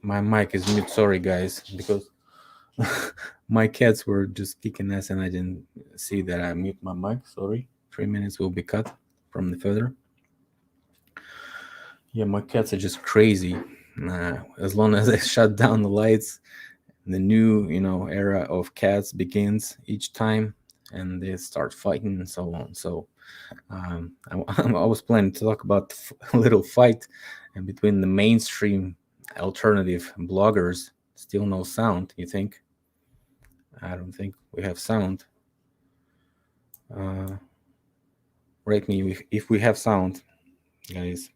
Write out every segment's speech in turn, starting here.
My mic is mute. Sorry, guys, because my cats were just kicking ass and I didn't see that I mute my mic. Sorry. 3 minutes will be cut from the further. Yeah, my cats are just crazy. As long as I shut down the lights, the new, era of cats begins each time, and they start fighting and so on. So I was planning to talk about a little fight and between the mainstream alternative bloggers. Still no sound, you think? I don't think we have sound. Rate me if we have sound, guys.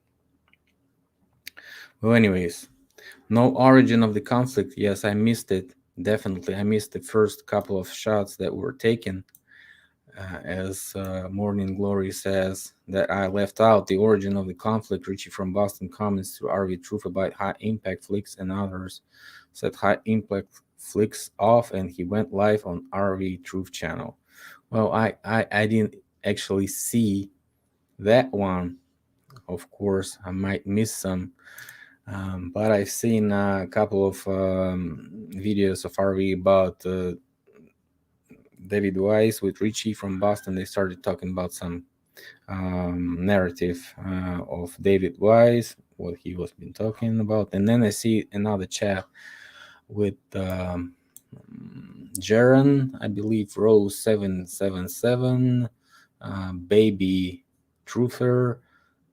Well, anyways, no origin of the conflict. Yes, I missed it. Definitely, I missed the first couple of shots that were taken. As Morning Glory says, that I left out the origin of the conflict. Richie from Boston comments to RV Truth about high impact flicks, and others set high impact flicks off, and he went live on RV Truth channel. Well, I didn't actually see that one. Of course, I might miss some. But I've seen a couple of videos of RV about David Weiss with Richie from Boston. They started talking about some narrative of David Weiss, what he was been talking about, and then I see another chat with Jaron, I believe, Rose 777, Baby Truther,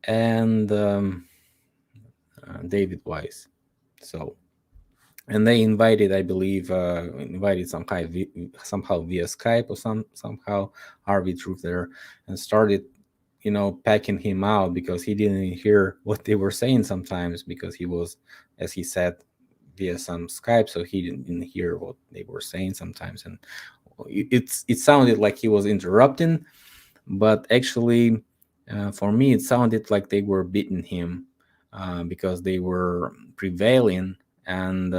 and David Weiss. So, and they invited, I believe, invited somehow via Skype or somehow RV Truth there, and started, packing him out because he didn't hear what they were saying sometimes, because he was, as he said, via some Skype, so he didn't hear what they were saying sometimes, and it sounded like he was interrupting, but actually, for me, it sounded like they were beating him because they were prevailing and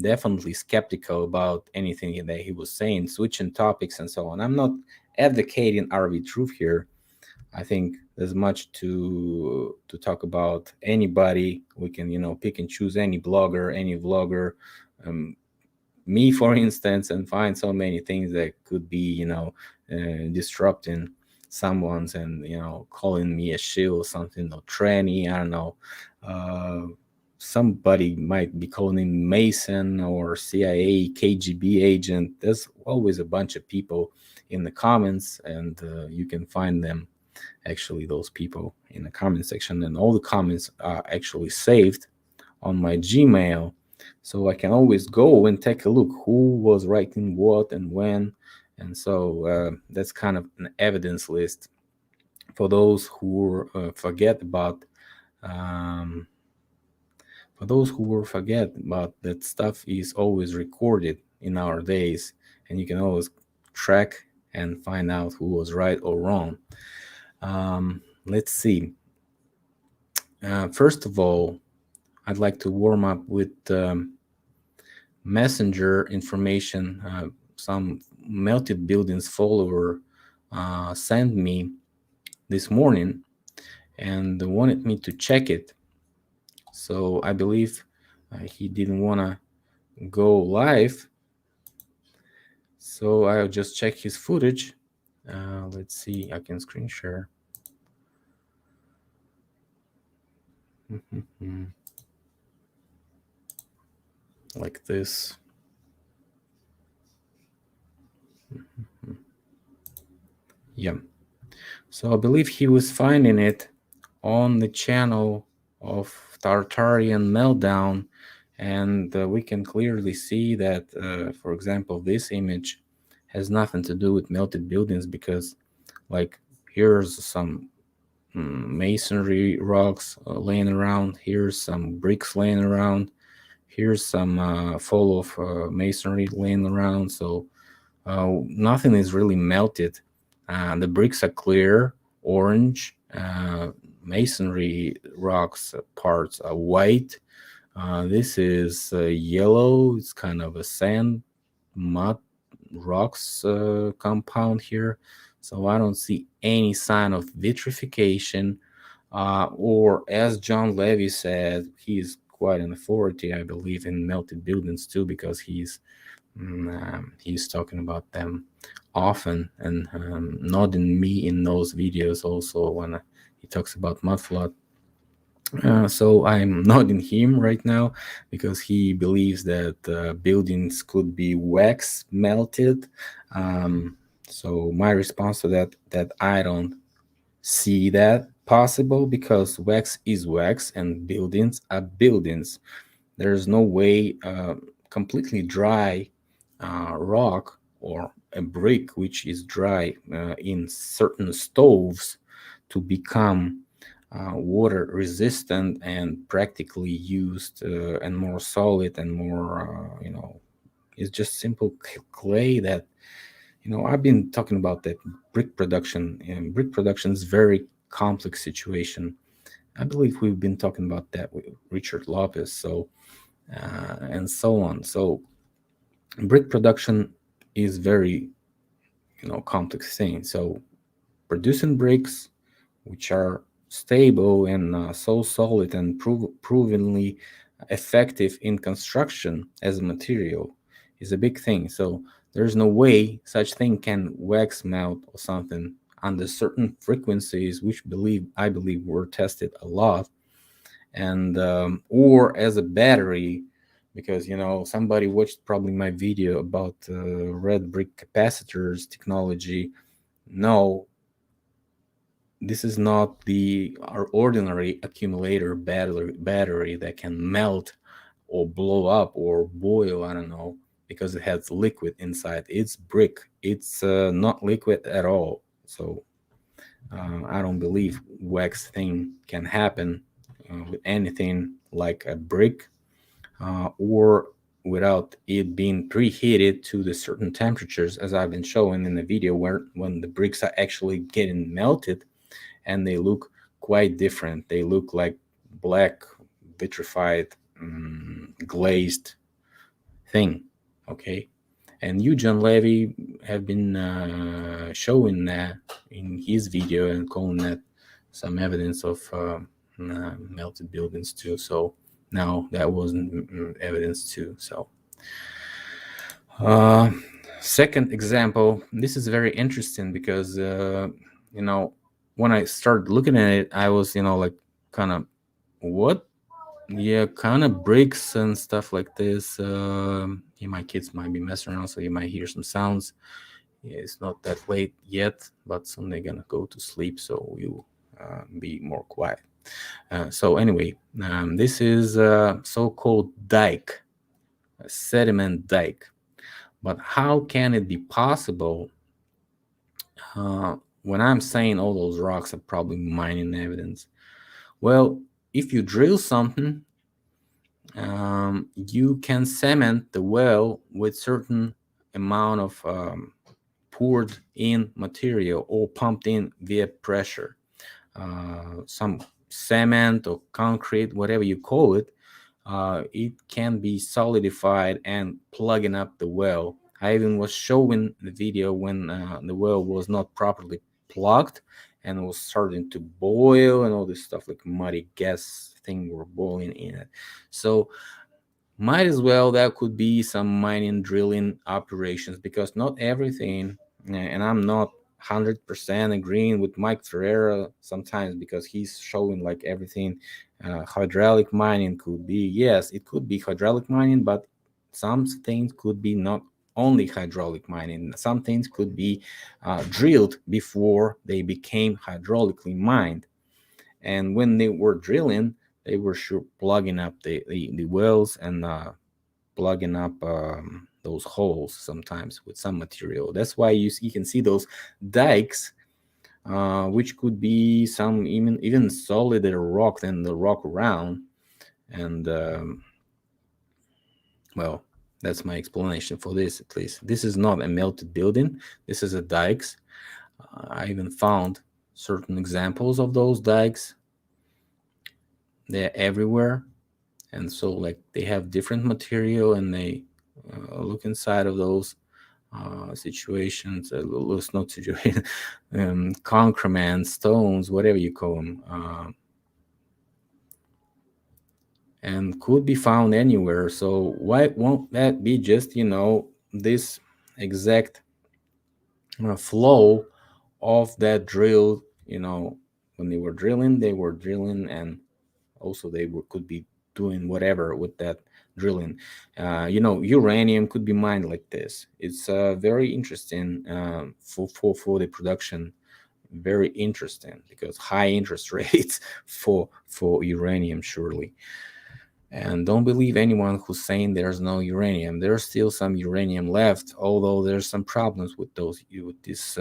definitely skeptical about anything that he was saying, switching topics and so on. I'm not advocating RV Truth here. I think there's much to talk about anybody. We can, pick and choose any blogger, any vlogger, me, for instance, and find so many things that could be, disrupting someone's, and calling me a shill or something, or tranny, I don't know. Somebody might be calling him Mason or CIA, KGB agent. There's always a bunch of people in the comments, and you can find them, actually, those people in the comment section, and all the comments are actually saved on my Gmail, so I can always go and take a look who was writing what and when. And so that's kind of an evidence list for those who forget about that stuff is always recorded in our days, and you can always track and find out who was right or wrong. Let's see. First of all, I'd like to warm up with messenger information. Some Melted Buildings follower sent me this morning and wanted me to check it. So I believe he didn't want to go live. So I'll just check his footage. Let's see, I can screen share. Like this. Yeah. So I believe he was finding it on the channel of Tartarian Meltdown, and we can clearly see that, for example, this image has nothing to do with Melted Buildings, because, like, here's some masonry rocks laying around, here's some bricks laying around, here's some full of masonry laying around. So nothing is really melted. The bricks are clear, orange. Masonry rocks parts are white. This is yellow. It's kind of a sand, mud, rocks compound here. So I don't see any sign of vitrification. Or, as John Levy said, he is quite an authority, I believe, in melted buildings too, because he's talking about them often, and nodding me in those videos also when he talks about mud flood. So I'm nodding him right now because he believes that buildings could be wax melted. So my response to that I don't see that possible, because wax is wax and buildings are buildings. There's no way completely dry rock or a brick which is dry in certain stoves to become water resistant and practically used and more solid and more it's just simple clay that I've been talking about that brick production, and brick production is very complex situation. I believe we've been talking about that with Richard Lopez, and so on. So brick production is very complex thing. So producing bricks which are stable and so solid and provenly effective in construction as a material is a big thing. So there's no way such thing can wax melt or something under certain frequencies, which I believe were tested a lot, and or as a battery, because somebody watched probably my video about red brick capacitors technology. No, this is not our ordinary accumulator battery that can melt or blow up or boil, I don't know, because it has liquid inside. It's brick. It's not liquid at all. So I don't believe wax thing can happen with anything like a brick, or without it being preheated to the certain temperatures, as I've been showing in the video, where when the bricks are actually getting melted and they look quite different. They look like black, vitrified, glazed thing. Okay. And you, John Levy, have been showing that in his video and calling that some evidence of melted buildings too. So now that wasn't evidence too. So second example, this is very interesting because when I started looking at it, I was like kind of what? Yeah, kind of bricks and stuff like this. My kids might be messing around, so you might hear some sounds. Yeah, it's not that late yet, but soon they're gonna go to sleep, so we'll be more quiet. So anyway, this is a so-called dike, a sediment dike. But how can it be possible? When I'm saying all those rocks are probably mining evidence, well, if you drill something, you can cement the well with certain amount of poured in material or pumped in via pressure. Some cement or concrete, whatever you call it, it can be solidified and plugging up the well. I even was showing the video when the well was not properly plugged and was starting to boil and all this stuff, like muddy gas thing were boiling in it. So might as well that could be some mining drilling operations, because not everything, and I'm not 100% agreeing with Mike Ferreira sometimes, because he's showing like everything hydraulic mining could be. Yes, it could be hydraulic mining, but some things could be not only hydraulic mining. Some things could be drilled before they became hydraulically mined, and when they were drilling, they were sure plugging up the wells and plugging up those holes sometimes with some material. That's why you can see those dikes, which could be some even solider rock than the rock around. And well, that's my explanation for this. At least this is not a melted building. This is a dikes. I even found certain examples of those dikes. They're everywhere, and so like they have different material, and they look inside of those situations, it's not situation, concrement, stones, whatever you call them, and could be found anywhere. So why won't that be just, this exact flow of that drill? When they were drilling, and also could be doing whatever with that drilling. Uranium could be mined like this. It's very interesting for the production. Very interesting, because high interest rates for uranium, surely. And don't believe anyone who's saying there's no uranium. There's still some uranium left, although there's some problems with this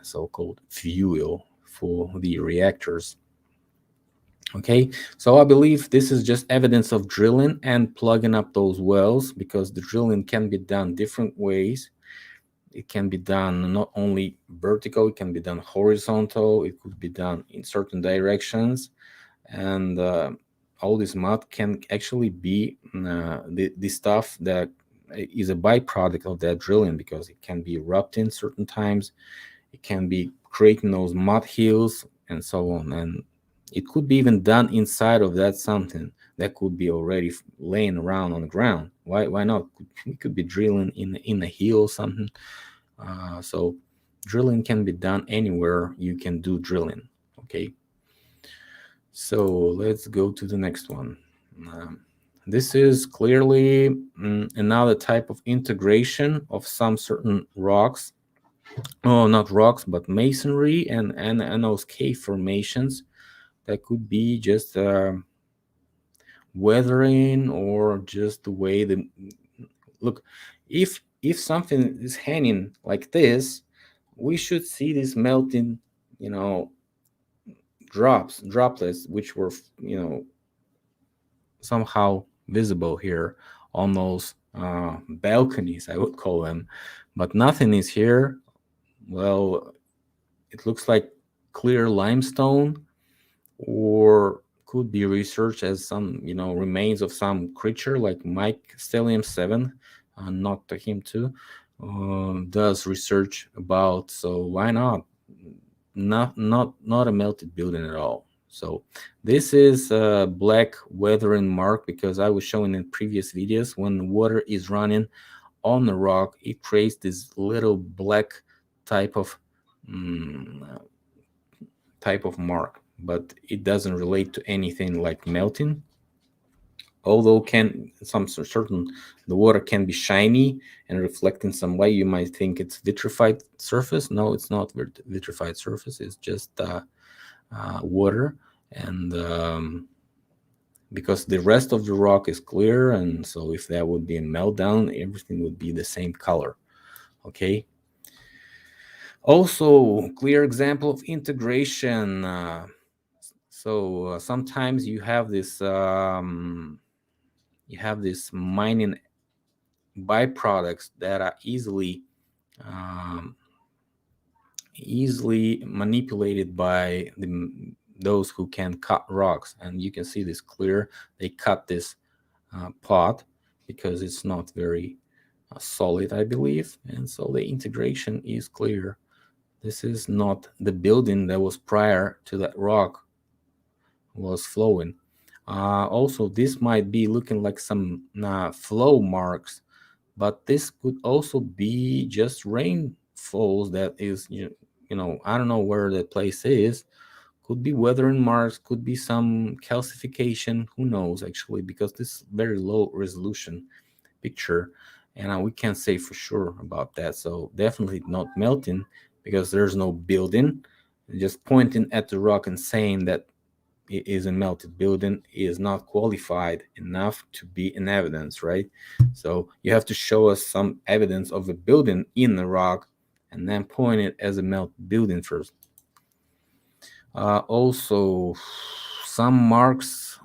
so-called fuel for the reactors. Okay, so I believe this is just evidence of drilling and plugging up those wells, because the drilling can be done different ways. It can be done not only vertical, it can be done horizontal, it could be done in certain directions. And all this mud can actually be the stuff that is a byproduct of that drilling, because it can be erupting certain times. It can be creating those mud hills and so on. And it could be even done inside of that something that could be already laying around on the ground. Why not? We could be drilling in a hill or something. So drilling can be done anywhere you can do drilling. Okay. So let's go to the next one. This is clearly another type of integration of some certain rocks. Oh, not rocks, but masonry and those cave formations that could be just weathering, or just the way the look. If something is hanging like this, we should see this melting, droplets, which were somehow visible here on those balconies, I would call them, but nothing is here. Well, it looks like clear limestone, or could be researched as some remains of some creature like Mike Stellium 7, not to him too, does research about. So why not? Not a melted building at all. So this is a black weathering mark, because I was showing in previous videos, when water is running on the rock, it creates this little black type of mark, but it doesn't relate to anything like melting. Although the water can be shiny and reflecting some light, you might think it's vitrified surface. No, it's not vitrified surface. It's just water, and because the rest of the rock is clear, and so if that would be a meltdown, everything would be the same color. Okay. Also, clear example of integration. So sometimes you have this mining byproducts that are easily manipulated by those who can cut rocks. And you can see this clear. They cut this pot because it's not very solid, I believe, and so the integration is clear. This is not the building that was prior to that rock was flowing. Also, this might be looking like some flow marks, but this could also be just rainfalls that is, I don't know where the place is. Could be weathering marks, could be some calcification, who knows actually, because this is very low resolution picture, and we can't say for sure about that. So definitely not melting, because there's no building. Just pointing at the rock and saying that it is a melted building is not qualified enough to be an evidence, right? So you have to show us some evidence of a building in the rock, and then point it as a melted building first. Also, some marks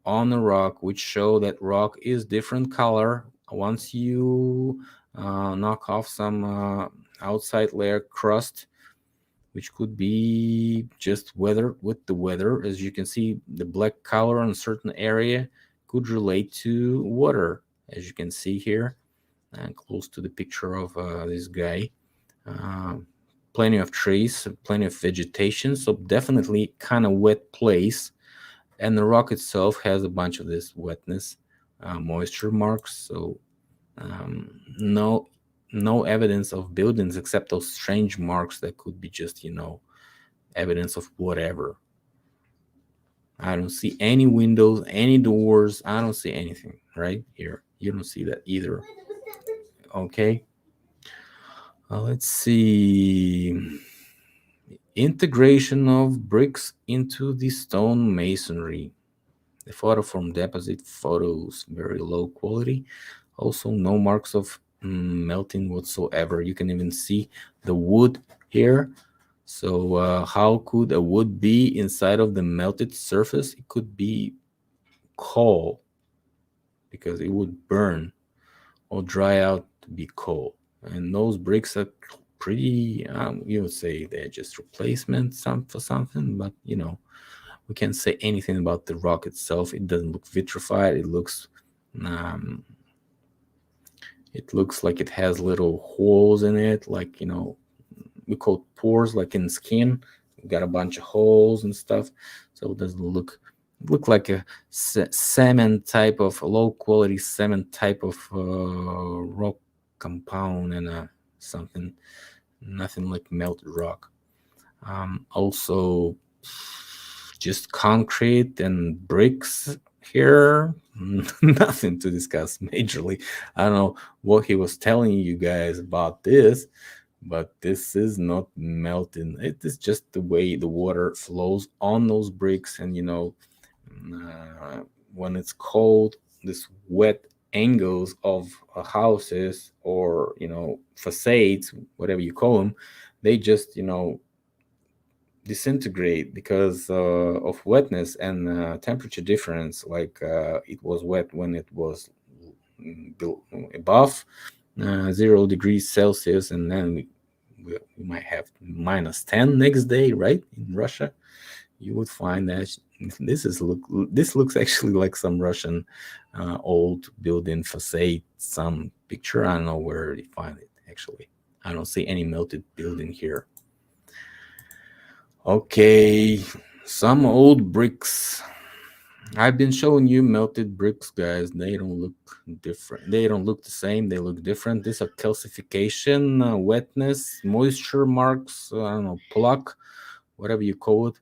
on the rock which show that rock is different color once you knock off some outside layer crust, which could be just weather with the weather. As you can see, the black color on a certain area could relate to water, as you can see here, and close to the picture of this guy. Plenty of trees, plenty of vegetation, so definitely kind of wet place. and the rock itself has a bunch of this wetness, moisture marks. So no evidence of buildings except those strange marks that could be just, evidence of whatever. I don't see any windows, any doors. I don't see anything right here. You don't see that either. Okay. Let's see. Integration of bricks into the stone masonry. The photo from deposit photos, very low quality. Also, no marks of melting whatsoever. You can even see the wood here. So how could a wood be inside of the melted surface? It could be coal, because it would burn or dry out to be coal. And those bricks are pretty, you would say they're just replacement for something, but we can't say anything about the rock itself. It doesn't look vitrified. It looks like it has little holes in it, like we call pores, like in skin. We got a bunch of holes and stuff, so it doesn't look like a cement type of low quality cement type of rock compound, and something, nothing like melted rock. Also, just concrete and bricks here. Nothing to discuss majorly. I don't know what he was telling you guys about this, but this is not melting. It is just the way the water flows on those bricks, and when it's cold, this wet angles of houses, or facades, whatever you call them, they just disintegrate because of wetness and temperature difference. Like it was wet when it was above 0 degrees Celsius, and then we might have -10 next day, right? In Russia, you would find that this looks actually like some Russian old building facade, some picture. I don't know where you find it. Actually, I don't see any melted building here. Okay, some old bricks. I've been showing you melted bricks, guys. They don't look different. They don't look the same. They look different. These are calcification, wetness, moisture marks, I don't know, pluck, whatever you call it,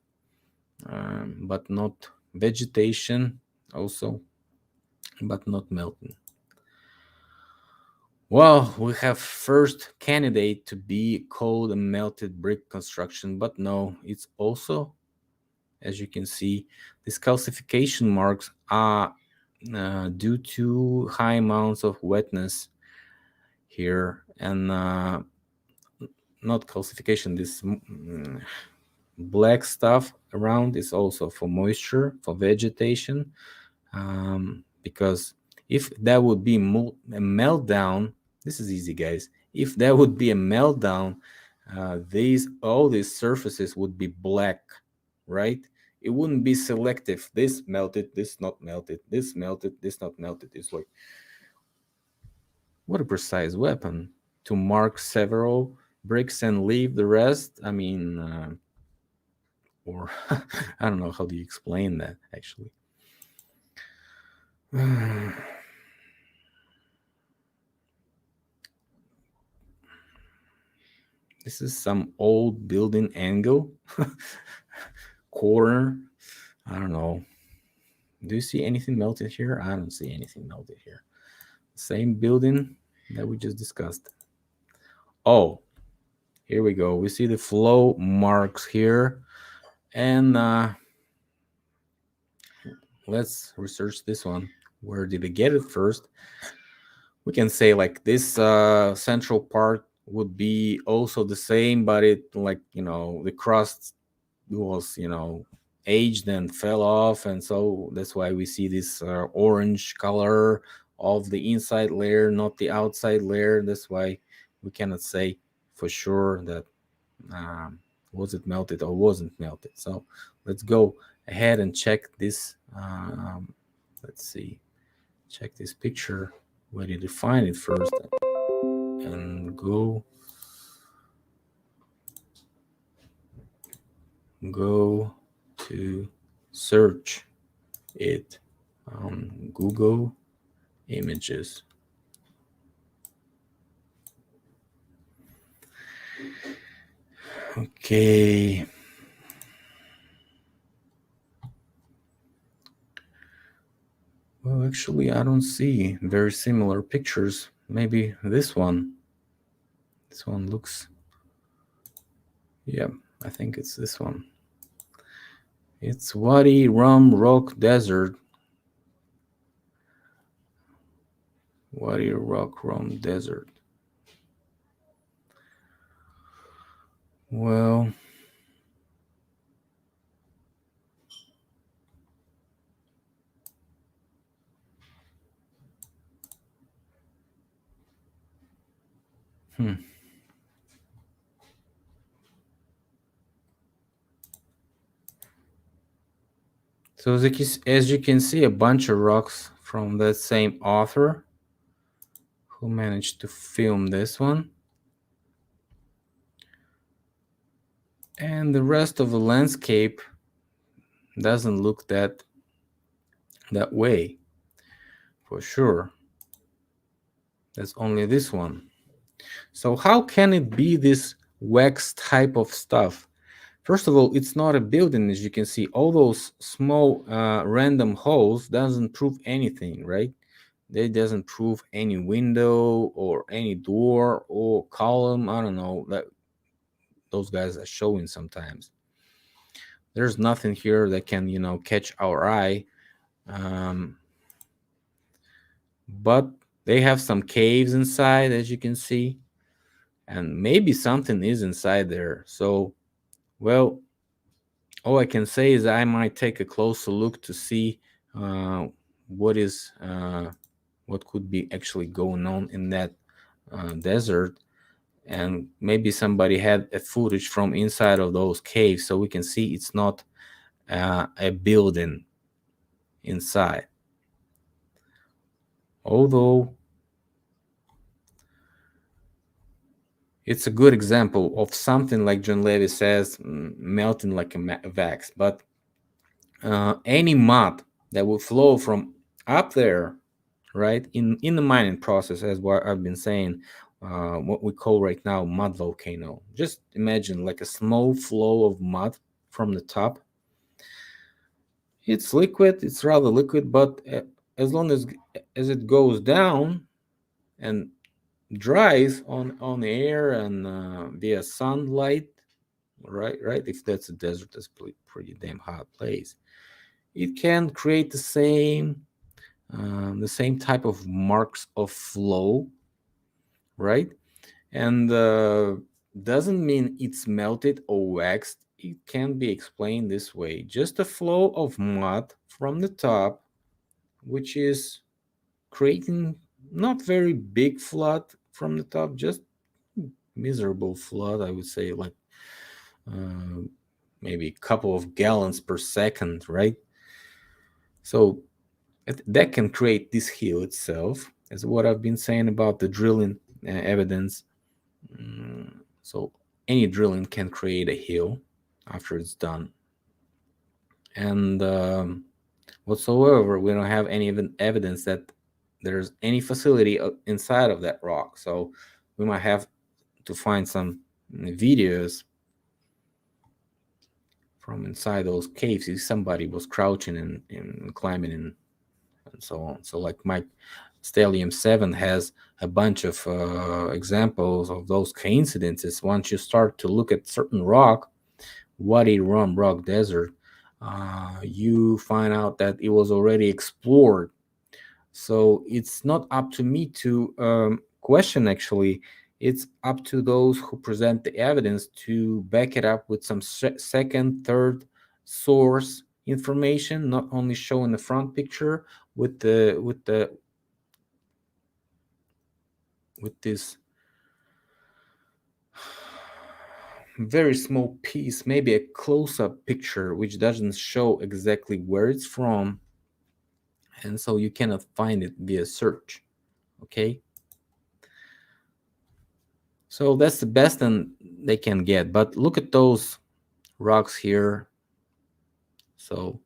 but not vegetation also, but not melting. Well, we have first candidate to be called a melted brick construction, but no, it's also, as you can see, these calcification marks are due to high amounts of wetness here, and not calcification, this black stuff around is also for moisture, for vegetation, because if that would be a meltdown, this is easy, guys. If that would be a meltdown, all these surfaces would be black, right? It wouldn't be selective. This melted, this not melted, this melted, this not melted. It's like, what a precise weapon to mark several bricks and leave the rest. I mean, or I don't know, how do you explain that actually? This is some old building angle. Corner. I don't know. Do you see anything melted here? I don't see anything melted here. Same building that we just discussed. Oh, here we go. We see the flow marks here. And let's research this one. Where did they get it first? We can say like this central part would be also the same, but it, like, the crust was, aged and fell off, and so that's why we see this orange color of the inside layer, not the outside layer. That's why we cannot say for sure that was it melted or wasn't melted. So let's go ahead and check this. Let's see, check this picture. Where did you find it first? And go to search. it on Google Images. Okay. Well, actually, I don't see very similar pictures. Maybe this one. This one looks. Yeah, I think it's this one. It's Wadi Rum Rock Desert. Wadi Rum Desert. Well, so as you can see, a bunch of rocks from that same author who managed to film this one. And the rest of the landscape doesn't look that way, for sure. There's only this one. So how can it be this wax type of stuff? First of all, it's not a building. As you can see, all those small random holes doesn't prove anything, right? They doesn't prove any window or any door or column. I don't know, that those guys are showing sometimes. There's nothing here that can, catch our eye. But they have some caves inside, as you can see, and maybe something is inside there. So, well, all I can say is I might take a closer look to see what could be actually going on in that desert, and maybe somebody had a footage from inside of those caves, so we can see it's not a building inside. Although it's a good example of something like John Levy says, melting like a wax. But any mud that will flow from up there, right, in the mining process, as what I've been saying, what we call right now mud volcano. Just imagine like a small flow of mud from the top. It's liquid. It's rather liquid, but as long as it goes down and dries on air and via sunlight, right, if that's a desert, that's pretty damn hot place, it can create the same type of marks of flow, right? And doesn't mean it's melted or waxed. It can be explained this way: just a flow of mud from the top, which is creating not very big flood from the top, just miserable flood, I would say, like maybe a couple of gallons per second, right? So that can create this hill itself, as what I've been saying about the drilling evidence. So any drilling can create a hill after it's done. And whatsoever, we don't have any evidence that there's any facility inside of that rock. So we might have to find some videos from inside those caves if somebody was crouching and climbing and so on. So like my Stellium 7 has a bunch of examples of those coincidences. Once you start to look at certain rock, Wadi Rum rock desert, you find out that it was already explored. So it's not up to me to question, actually. It's up to those who present the evidence to back it up with some second, third source information, not only showing the front picture with this very small piece, maybe a close-up picture which doesn't show exactly where it's from, and so you cannot find it via search. Okay, so that's the best they can get. But look at those rocks here. So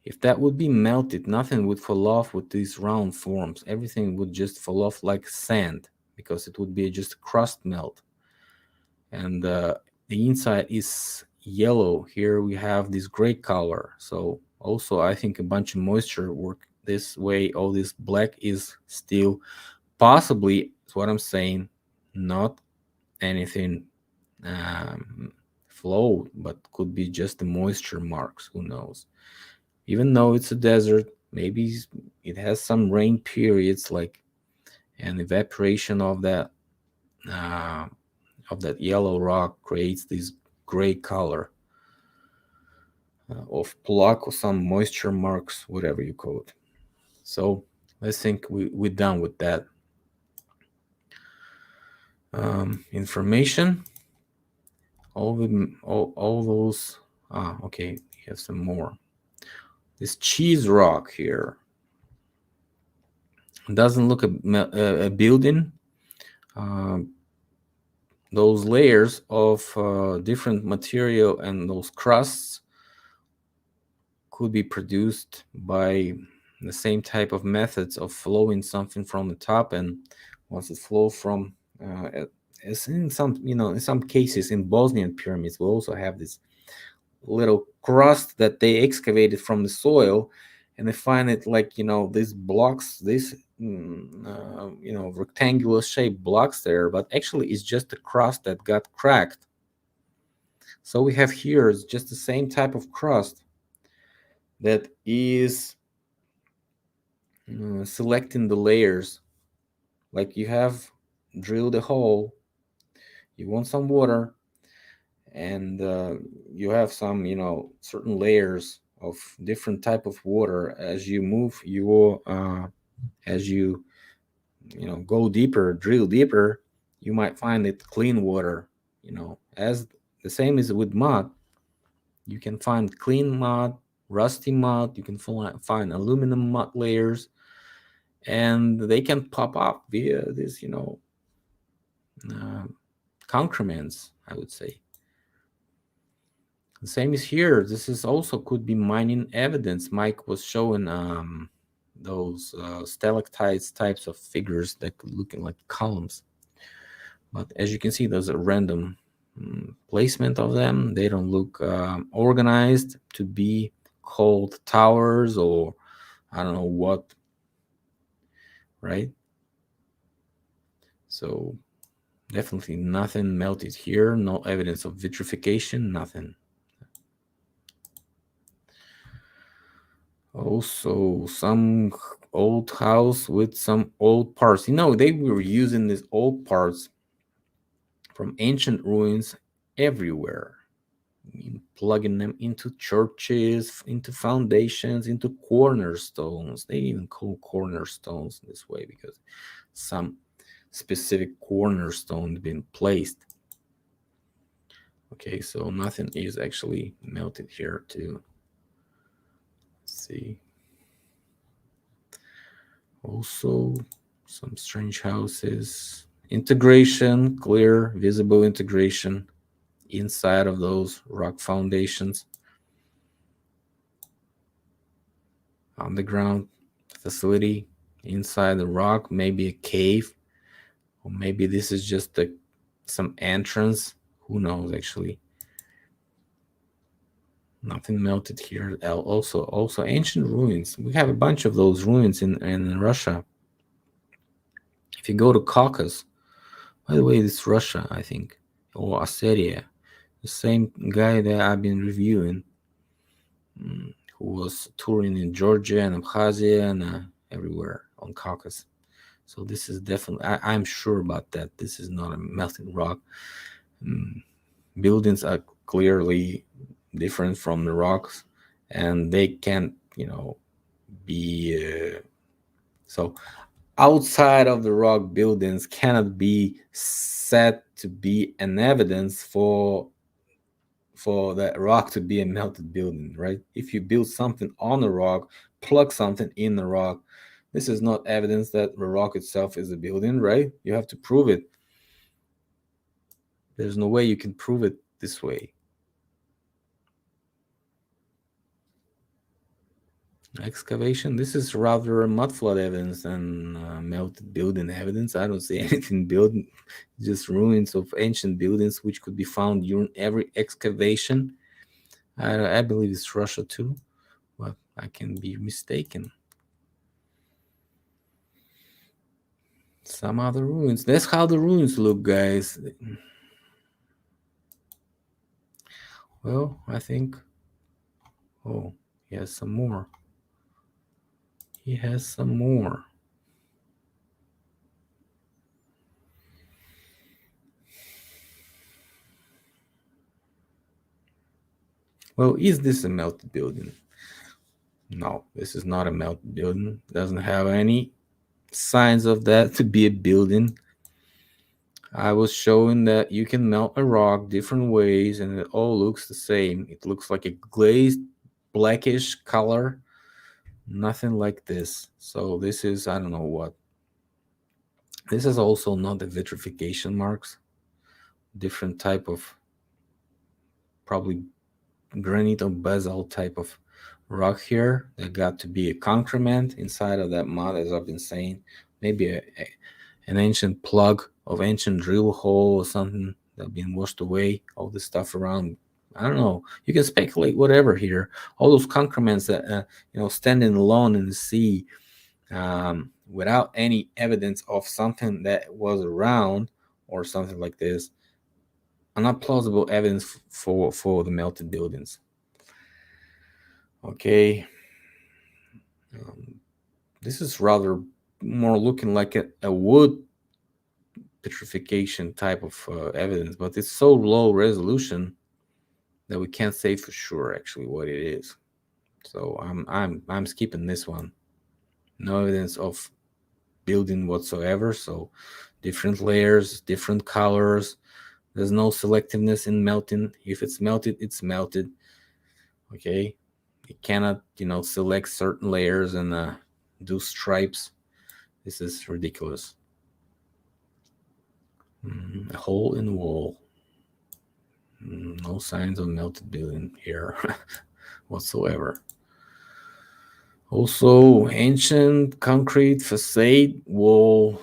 If that would be melted, nothing would fall off with these round forms. Everything would just fall off like sand, because it would be just a crust melt. And the inside is yellow. Here we have this gray color. So also I think a bunch of moisture work this way. All this black is still possibly, is what I'm saying, not anything flowed, but could be just the moisture marks. Who knows? Even though it's a desert, maybe it has some rain periods, like an evaporation of that yellow rock creates this gray color of plaque or some moisture marks, whatever you call it. So I think we're done with that information. All those. Okay, we have some more. This cheese rock here doesn't look a building. Those layers of different material and those crusts could be produced by the same type of methods of flowing something from the top, and once it flows from as in some, in some cases in Bosnian pyramids, we also have this little crust that they excavated from the soil, and they find it like, these blocks, this rectangular shaped blocks there, but actually it's just a crust that got cracked. So we have here is just the same type of crust that is selecting the layers. Like you have drilled a hole, you want some water, and you have some, certain layers of different type of water. As you move as you go deeper, drill deeper, you might find it clean water. As the same is with mud, you can find clean mud, rusty mud, you can find aluminum mud layers, and they can pop up via this concrements, I would say. The same is here. This is also could be mining evidence. Mike was showing those stalactites types of figures that could look like columns. But as you can see, there's a random placement of them. They don't look organized to be called towers, or I don't know what, right? So definitely nothing melted here. No evidence of vitrification, nothing. Also, some old house with some old parts. They were using these old parts from ancient ruins everywhere, plugging them into churches, into foundations, into cornerstones. They even call cornerstones this way because some specific cornerstone been placed. Okay, so nothing is actually melted here too. Let's see. Also, some strange houses. Integration, clear, visible integration inside of those rock foundations. Underground facility inside the rock, maybe a cave, or maybe this is just some entrance. Who knows, actually. Nothing melted here. Also ancient ruins. We have a bunch of those ruins in Russia. If you go to Caucasus, by the way, it's Russia, I think, or Ossetia. The same guy that I've been reviewing, who was touring in Georgia and Abkhazia and everywhere on Caucasus. So this is definitely, I'm sure about that. This is not a melted rock. Buildings are clearly different from the rocks, and they can't, be so outside of the rock buildings cannot be said to be an evidence for that rock to be a melted building, right? If you build something on a rock, plug something in the rock, this is not evidence that the rock itself is a building, right? You have to prove it. There's no way you can prove it this way. Excavation. This is rather mud flood evidence than melted building evidence. I don't see anything building, just ruins of ancient buildings which could be found during every excavation. I believe it's Russia too, but I can be mistaken. Some other ruins. That's how the ruins look, guys. Well, I think. Oh, he has some more. He has some more. Well, is this a melted building? No, this is not a melted building. Doesn't have any signs of that to be a building. I was showing that you can melt a rock different ways and it all looks the same. It looks like a glazed blackish color. Nothing like this. So this is, I don't know what. This is also not the vitrification marks. Different type of, probably granite or basalt type of rock here. That got to be a concrement inside of that mud, as I've been saying. Maybe an ancient plug of ancient drill hole or something that been washed away. All this stuff around. I don't know. You can speculate whatever here. All those concrements that standing alone in the sea, without any evidence of something that was around or something like this, are not plausible evidence for the melted buildings. Okay. This is rather more looking like a wood petrification type of evidence, but it's so low resolution that we can't say for sure actually what it is. So I'm skipping this one. No evidence of building whatsoever. So different layers, different colors. There's no selectiveness in melting. If it's melted, it's melted. Okay, you cannot select certain layers and do stripes. This is ridiculous. A hole in the wall. No signs of melted building here whatsoever. Also, ancient concrete facade wall,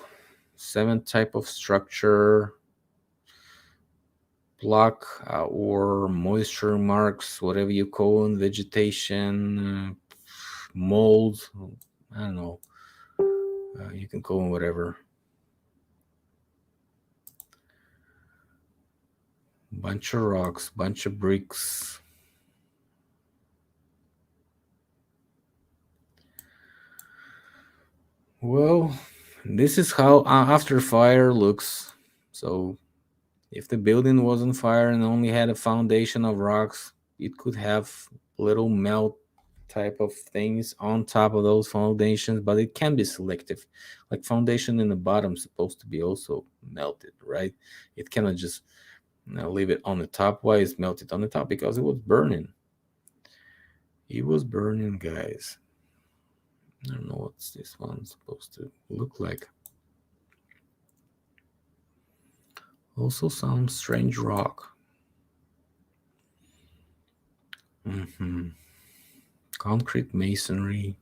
7 type of structure, block or moisture marks, whatever you call them, vegetation, mold. I don't know. You can call them whatever. Bunch of rocks, bunch of bricks. Well, this is how after fire looks. So if the building was on fire and only had a foundation of rocks, it could have little melt type of things on top of those foundations, but it can be selective. Like foundation in the bottom supposed to be also melted, right? It cannot just leave it on the top. Why is melted on the top? Because it was burning. It was burning, guys. I don't know what's this one supposed to look like. Also some strange rock. Concrete masonry.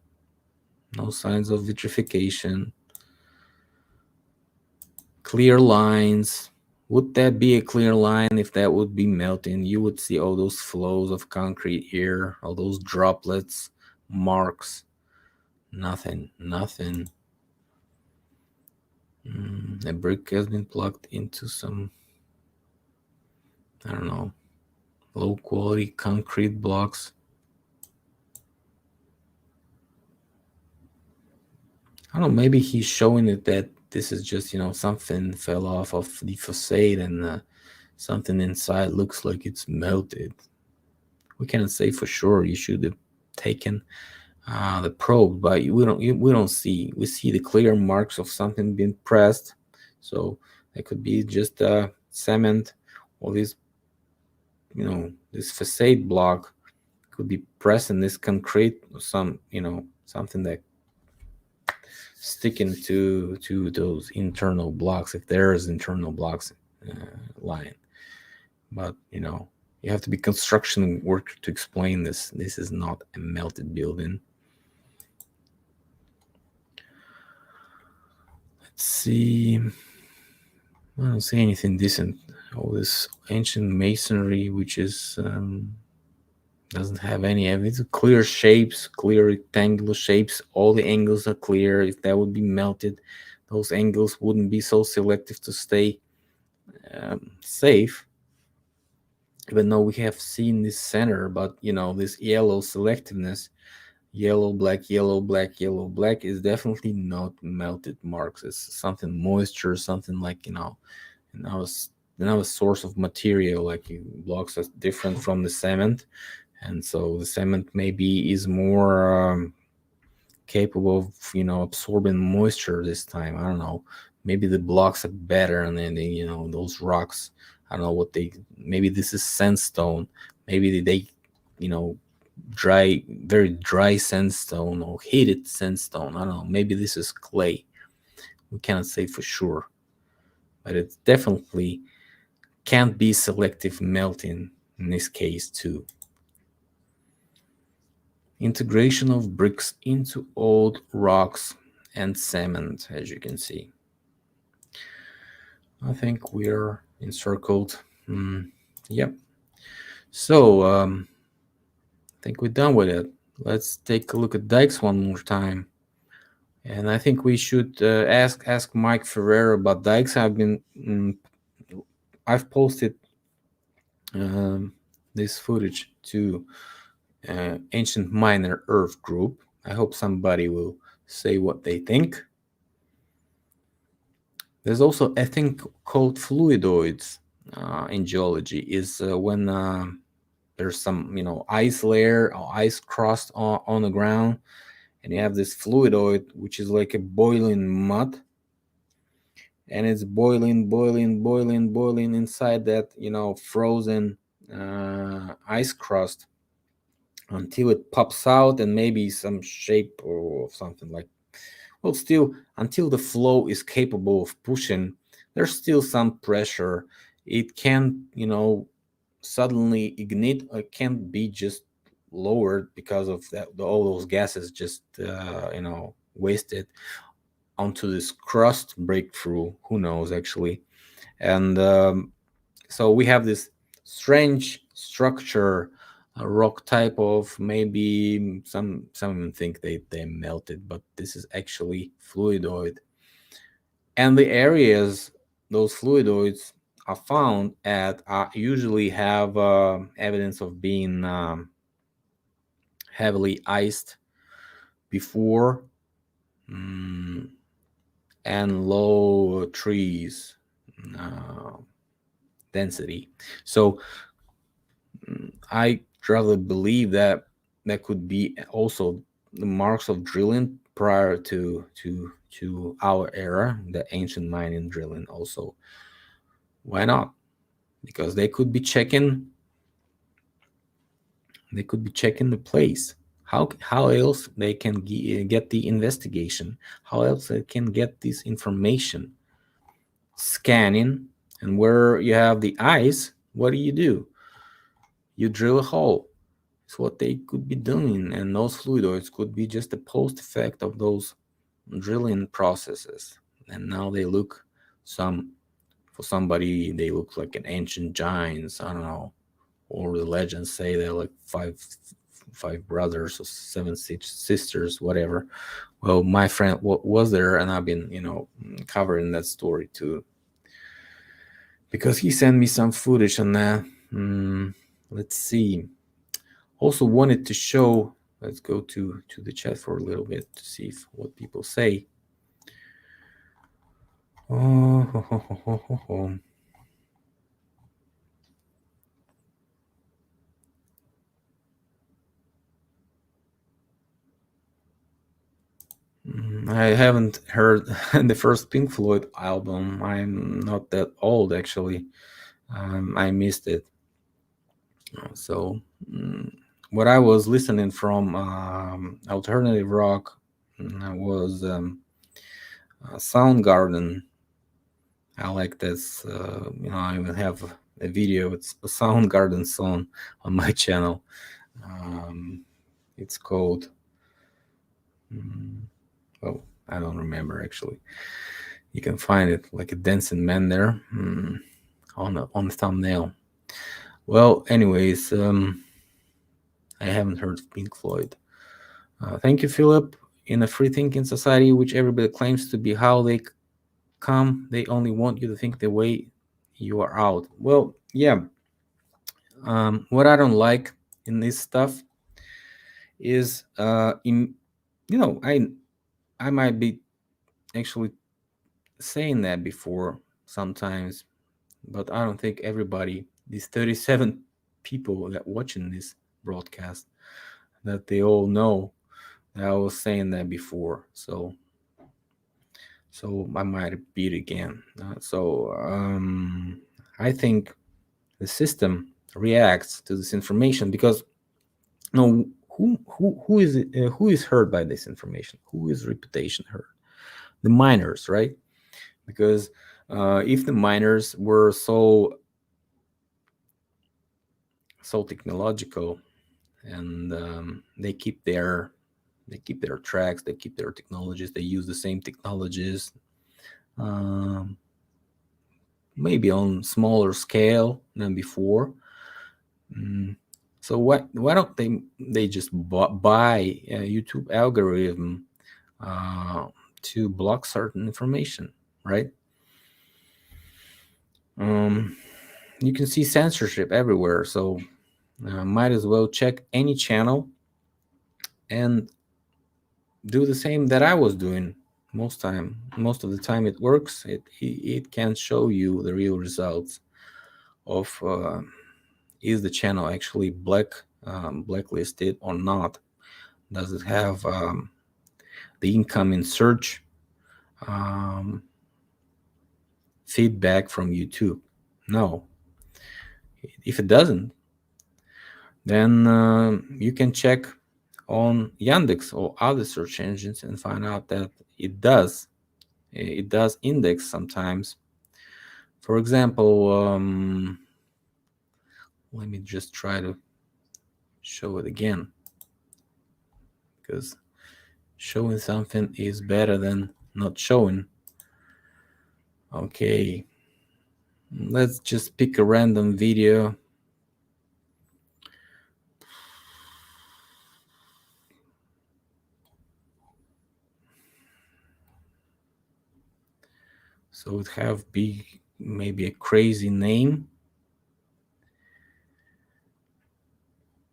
No signs of vitrification. Clear lines. Would that be a clear line if that would be melting? You would see all those flows of concrete here, all those droplets, marks. Nothing. A brick has been plugged into some, I don't know, low quality concrete blocks. I don't know, maybe he's showing it that this is just, something fell off of the facade and something inside looks like it's melted. We cannot say for sure. You should have taken the probe, but we don't see. We see the clear marks of something being pressed. So it could be just cement or this, this facade block could be pressing this concrete or something that sticking to those internal blocks, if there's internal blocks lying. But you have to be construction worker to explain this. This is not a melted building. see. I don't see anything decent. All this ancient masonry, which is doesn't have any. It's clear shapes, clear rectangular shapes. All the angles are clear. If that would be melted, those angles wouldn't be so selective to stay safe. Even though we have seen this center, but this yellow selectiveness, yellow, black, yellow, black, yellow, black, is definitely not melted marks. It's something moisture, something like another source of material, like blocks are different from the cement, and so the cement maybe is more capable of absorbing moisture this time. I don't know. Maybe the blocks are better, and then those rocks. I don't know what Maybe this is sandstone. Maybe they very dry sandstone or heated sandstone. I don't know. Maybe this is clay. We cannot say for sure, but it definitely can't be selective melting in this case too. Integration of bricks into old rocks and cement, as you can see. I think we're encircled. Yep. So I think we're done with it. Let's take a look at dikes one more time. And I think we should ask Mike Ferrer about dikes. I've posted this footage to Ancient Minor Earth group. I hope somebody will say what they think. There's also a thing called fluidoids in geology. Is when there's some ice layer or ice crust on the ground, and you have this fluidoid, which is like a boiling mud, and it's boiling inside that frozen ice crust until it pops out, and maybe some shape or something like. Well, still, until the flow is capable of pushing, there's still some pressure. It can suddenly ignite. It can't be just lowered because of that. All those gases just wasted onto this crust breakthrough. Who knows actually? And so we have this strange structure, a rock type of, maybe some even think they melted, but this is actually fluidoid. And the areas those fluidoids are found at usually have evidence of being heavily iced before, and low trees density. So I rather believe that could be also the marks of drilling prior to our era, the ancient mining drilling also. Why not? Because they could be checking the place. How else they can get the investigation? How else they can get this information? Scanning, and where you have the ice, what do? You drill a hole. It's what they could be doing, and those fluidoids could be just a post effect of those drilling processes. And now they look for somebody, they look like an ancient giants. I don't know, or the legends say they're like five brothers or seven sisters, whatever. Well, my friend was there, and I've been covering that story too, because he sent me some footage on that. Let's see. Also wanted to show. Let's go to the chat for a little bit to see what people say. I haven't heard the first Pink Floyd album. I'm not that old, actually. I missed it. So, what I was listening from alternative rock was Soundgarden. I like this. I even have a video. It's a Soundgarden song on my channel. It's called. I don't remember actually. You can find it like a dancing man there on the thumbnail. Well, anyways, I haven't heard of Pink Floyd. Thank you, Philip. In a free thinking society, which everybody claims to be how they come, they only want you to think the way you are out. Well, yeah. What I don't like in this stuff is, I might be actually saying that before sometimes, but I don't think everybody, these 37 people that watching this broadcast, that they all know that I was saying that before. So I might repeat again. I think the system reacts to this information because who is who is hurt by this information? Who is reputation hurt? The miners, right? Because if the miners were so technological and they keep their tracks, they keep their technologies, they use the same technologies, maybe on smaller scale than before. So why don't they just buy a YouTube algorithm to block certain information, right? You can see censorship everywhere, so might as well check any channel and do the same that I was doing. Most of the time it works. It can show you the real results of is the channel actually blacklisted or not. Does it have the incoming search feedback from YouTube? No. If it doesn't, then you can check on Yandex or other search engines and find out that it does index sometimes. For example, let me just try to show it again, because showing something is better than not showing. Okay, let's just pick a random video. So it have maybe a crazy name.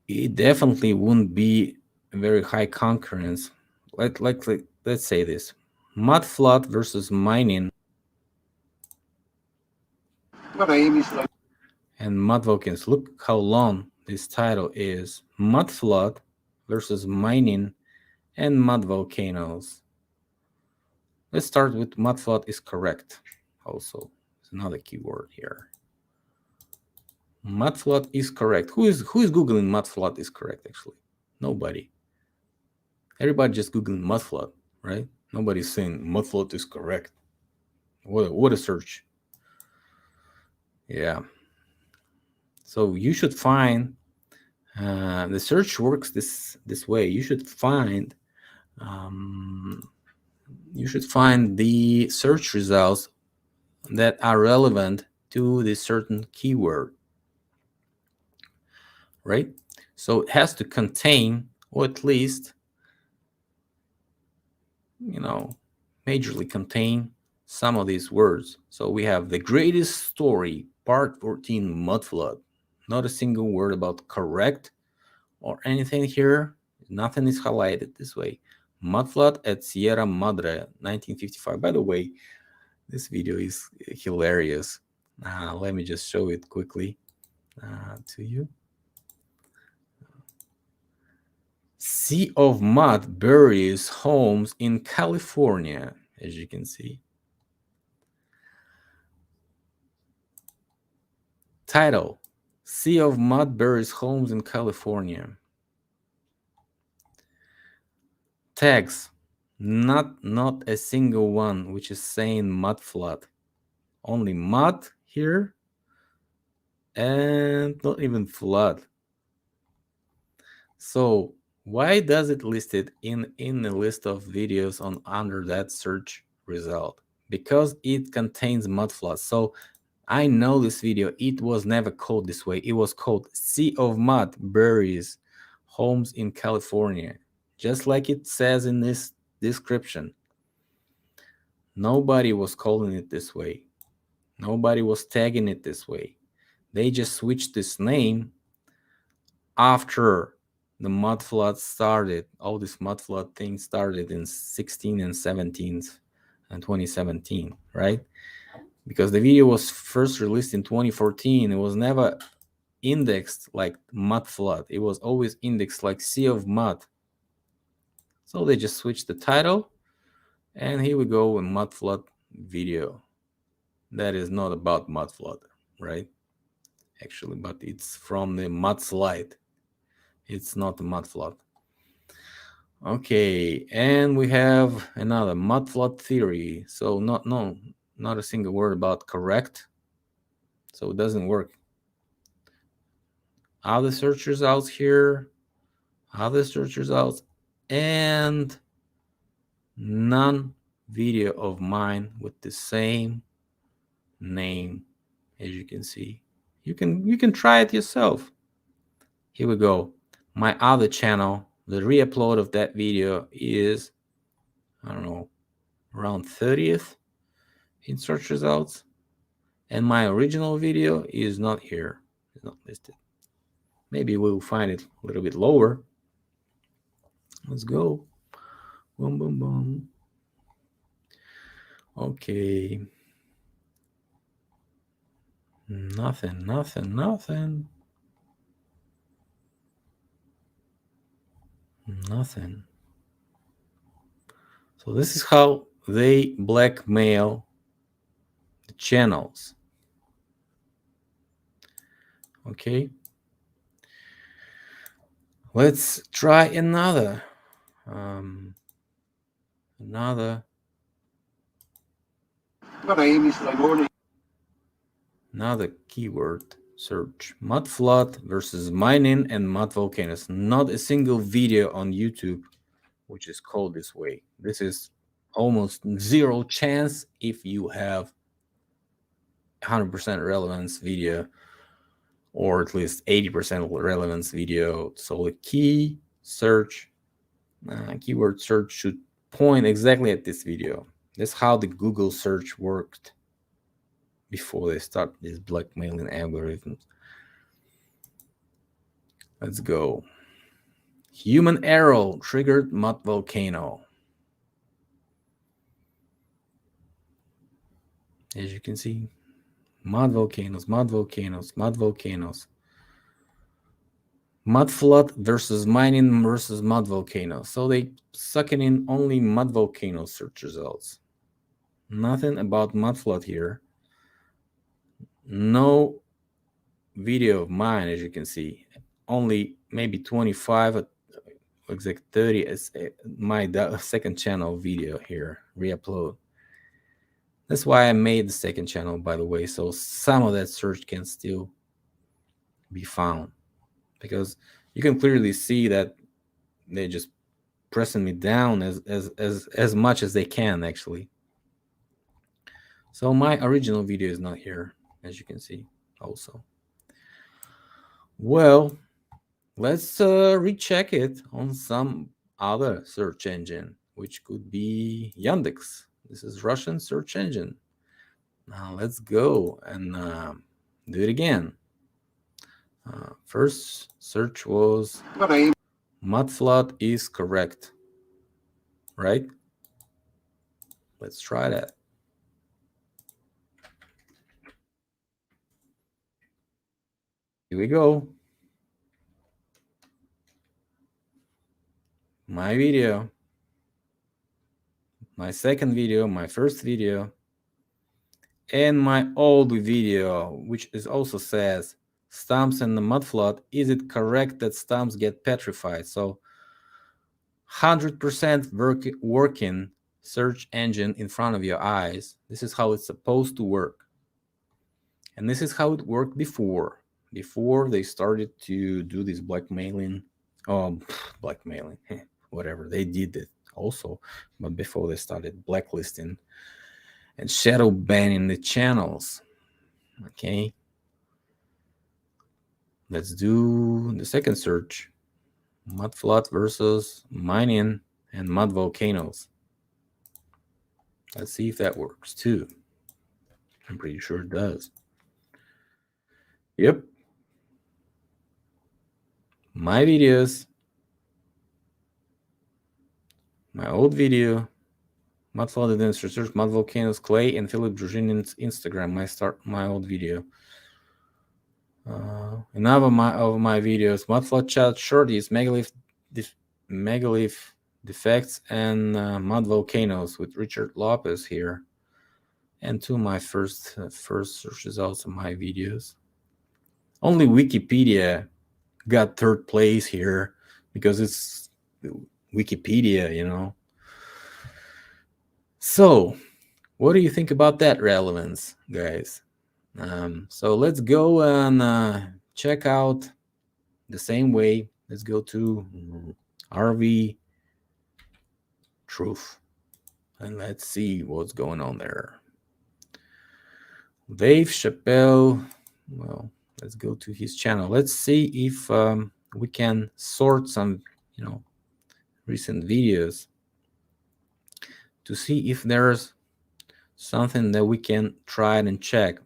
It definitely wouldn't be a very high concurrence. Let's say this: mud flood versus mining and mud volcanoes. Look how long this title is: mud flood versus mining and mud volcanoes. Let's start with mud flood is correct. Also, it's another keyword here. Mud flood is correct. Who is googling mud flood is correct? Actually, nobody. Everybody just googling mud flood, right? Nobody's saying mud flood is correct. What a search. Yeah. So you should find the search works this way. You should find the search results that are relevant to this certain keyword, right? So it has to contain, or at least, majorly contain some of these words. So we have the greatest story, part 14, mud flood. Not a single word about correct or anything here. Nothing is highlighted this way. Mud flood at Sierra Madre, 1955. By the way, this video is hilarious. Let me just show it quickly to you. Sea of mud buries homes in California, as you can see. Title: Sea of mud buries homes in California. Tags: not a single one which is saying mud flood. Only mud here and not even flood. So why does it list it in the list of videos on under that search result? because it contains mudfloods. So I know this video, it was never called this way. It was called Sea of Mud Buries Homes in California, just like it says in this description. Nobody was calling it this way. Nobody was tagging it this way. They just switched this name after the mud flood started. All this mud flood thing started in 16 and 17 and 2017, right? Because the video was first released in 2014. It was never indexed like mud flood. It was always indexed like Sea of Mud. So they just switched the title, and here we go with mud flood video. That is not about mud flood, right? Actually, but it's from the mudslide. It's not a mud flood. Okay, and we have another mud flood theory. So not a single word about correct. So it doesn't work. Other search results here, other search results, and none video of mine with the same name. As you can see, you can try it yourself. Here we go. My other channel, the re-upload of that video is, I don't know, around 30th in search results, and my original video is not here. It's not listed. Maybe we'll find it a little bit lower. Let's go. Boom, boom, boom. Okay. Nothing. Nothing. So this is how they blackmail the channels. Okay. Let's try another keyword search. Mud flood versus mining and mud volcanoes. Not a single video on YouTube which is called this way. This is almost zero chance if you have 100% relevance video, or at least 80% relevance video. So the key search, keyword search should point exactly at this video. That's how the Google search worked before they start these blackmailing algorithms. Let's go. Human arrow triggered mud volcano. As you can see, mud volcanoes. Mud flood versus mining versus mud volcano. So they sucking in only mud volcano search results. Nothing about mud flood here. No video of mine, as you can see. Only maybe 25, exact 30 is my second channel video here, re-upload. That's why I made the second channel, by the way, so some of that search can still be found, because you can clearly see that they're just pressing me down as much as they can, actually. So my original video is not here, as you can see also. Well, let's recheck it on some other search engine, which could be Yandex. This is Russian search engine. Now let's go and do it again. First search was mud flood is correct, right? Let's try that. Here we go. My video, my second video, my first video, and my old video, which is also says stumps and the mud flood. Is it correct that stumps get petrified? So 100% working search engine in front of your eyes. This is how it's supposed to work. And this is how it worked before they started to do this blackmailing. Whatever, they did it also, but before they started blacklisting and shadow banning the channels. Okay, let's do the second search. Mud flood versus mining and mud volcanoes. Let's see if that works too. I'm pretty sure it does. Yep. My videos, my old video, mud flooded and research mud volcanoes, clay, and Philipp Druzhinin's Instagram. My old video. Another of my videos, mud flood chat shorties, megalith defects, and mud volcanoes with Richard Lopez here. And two of my first search results of my videos. Only Wikipedia got third place here because it's Wikipedia, you know. So, what do you think about that relevance, guys? So let's go and check out the same way. Let's go to RV Truth and let's see what's going on there. Dave Chappelle. Well, let's go to his channel. Let's see if we can sort some, recent videos to see if there's something that we can try and check.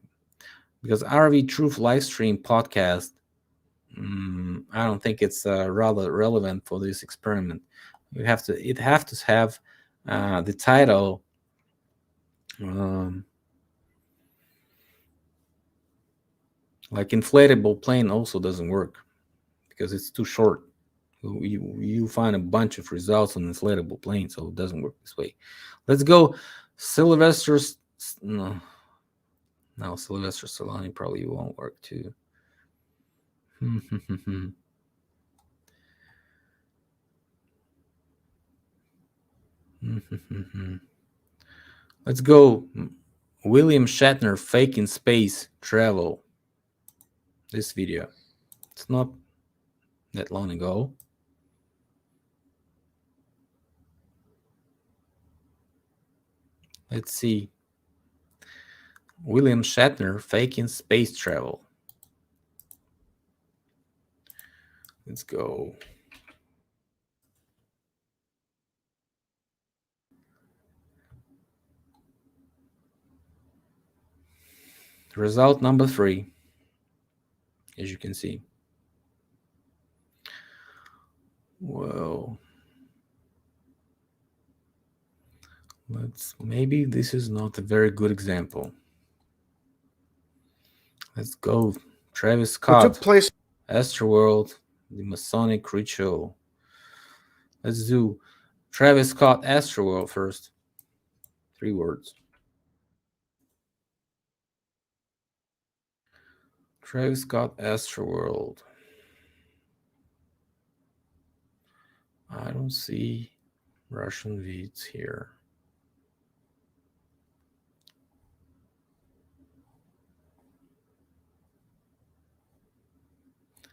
Because RV Truth live stream podcast, I don't think it's rather relevant for this experiment. It have to have the title. Like inflatable plane also doesn't work because it's too short. You find a bunch of results on inflatable plane, so it doesn't work this way. Let's go Sylvester's. No, Sylvester Stallone probably won't work too. Let's go William Shatner faking space travel. This video. It's not that long ago. Let's see. William Shatner faking space travel. Let's go. Result number 3, as you can see. Well, maybe this is not a very good example. Let's go Travis Scott. What took place? Astroworld, the Masonic Ritual. Let's do Travis Scott Astroworld first. 3 words. Travis Scott Astroworld. I don't see Russian vids here.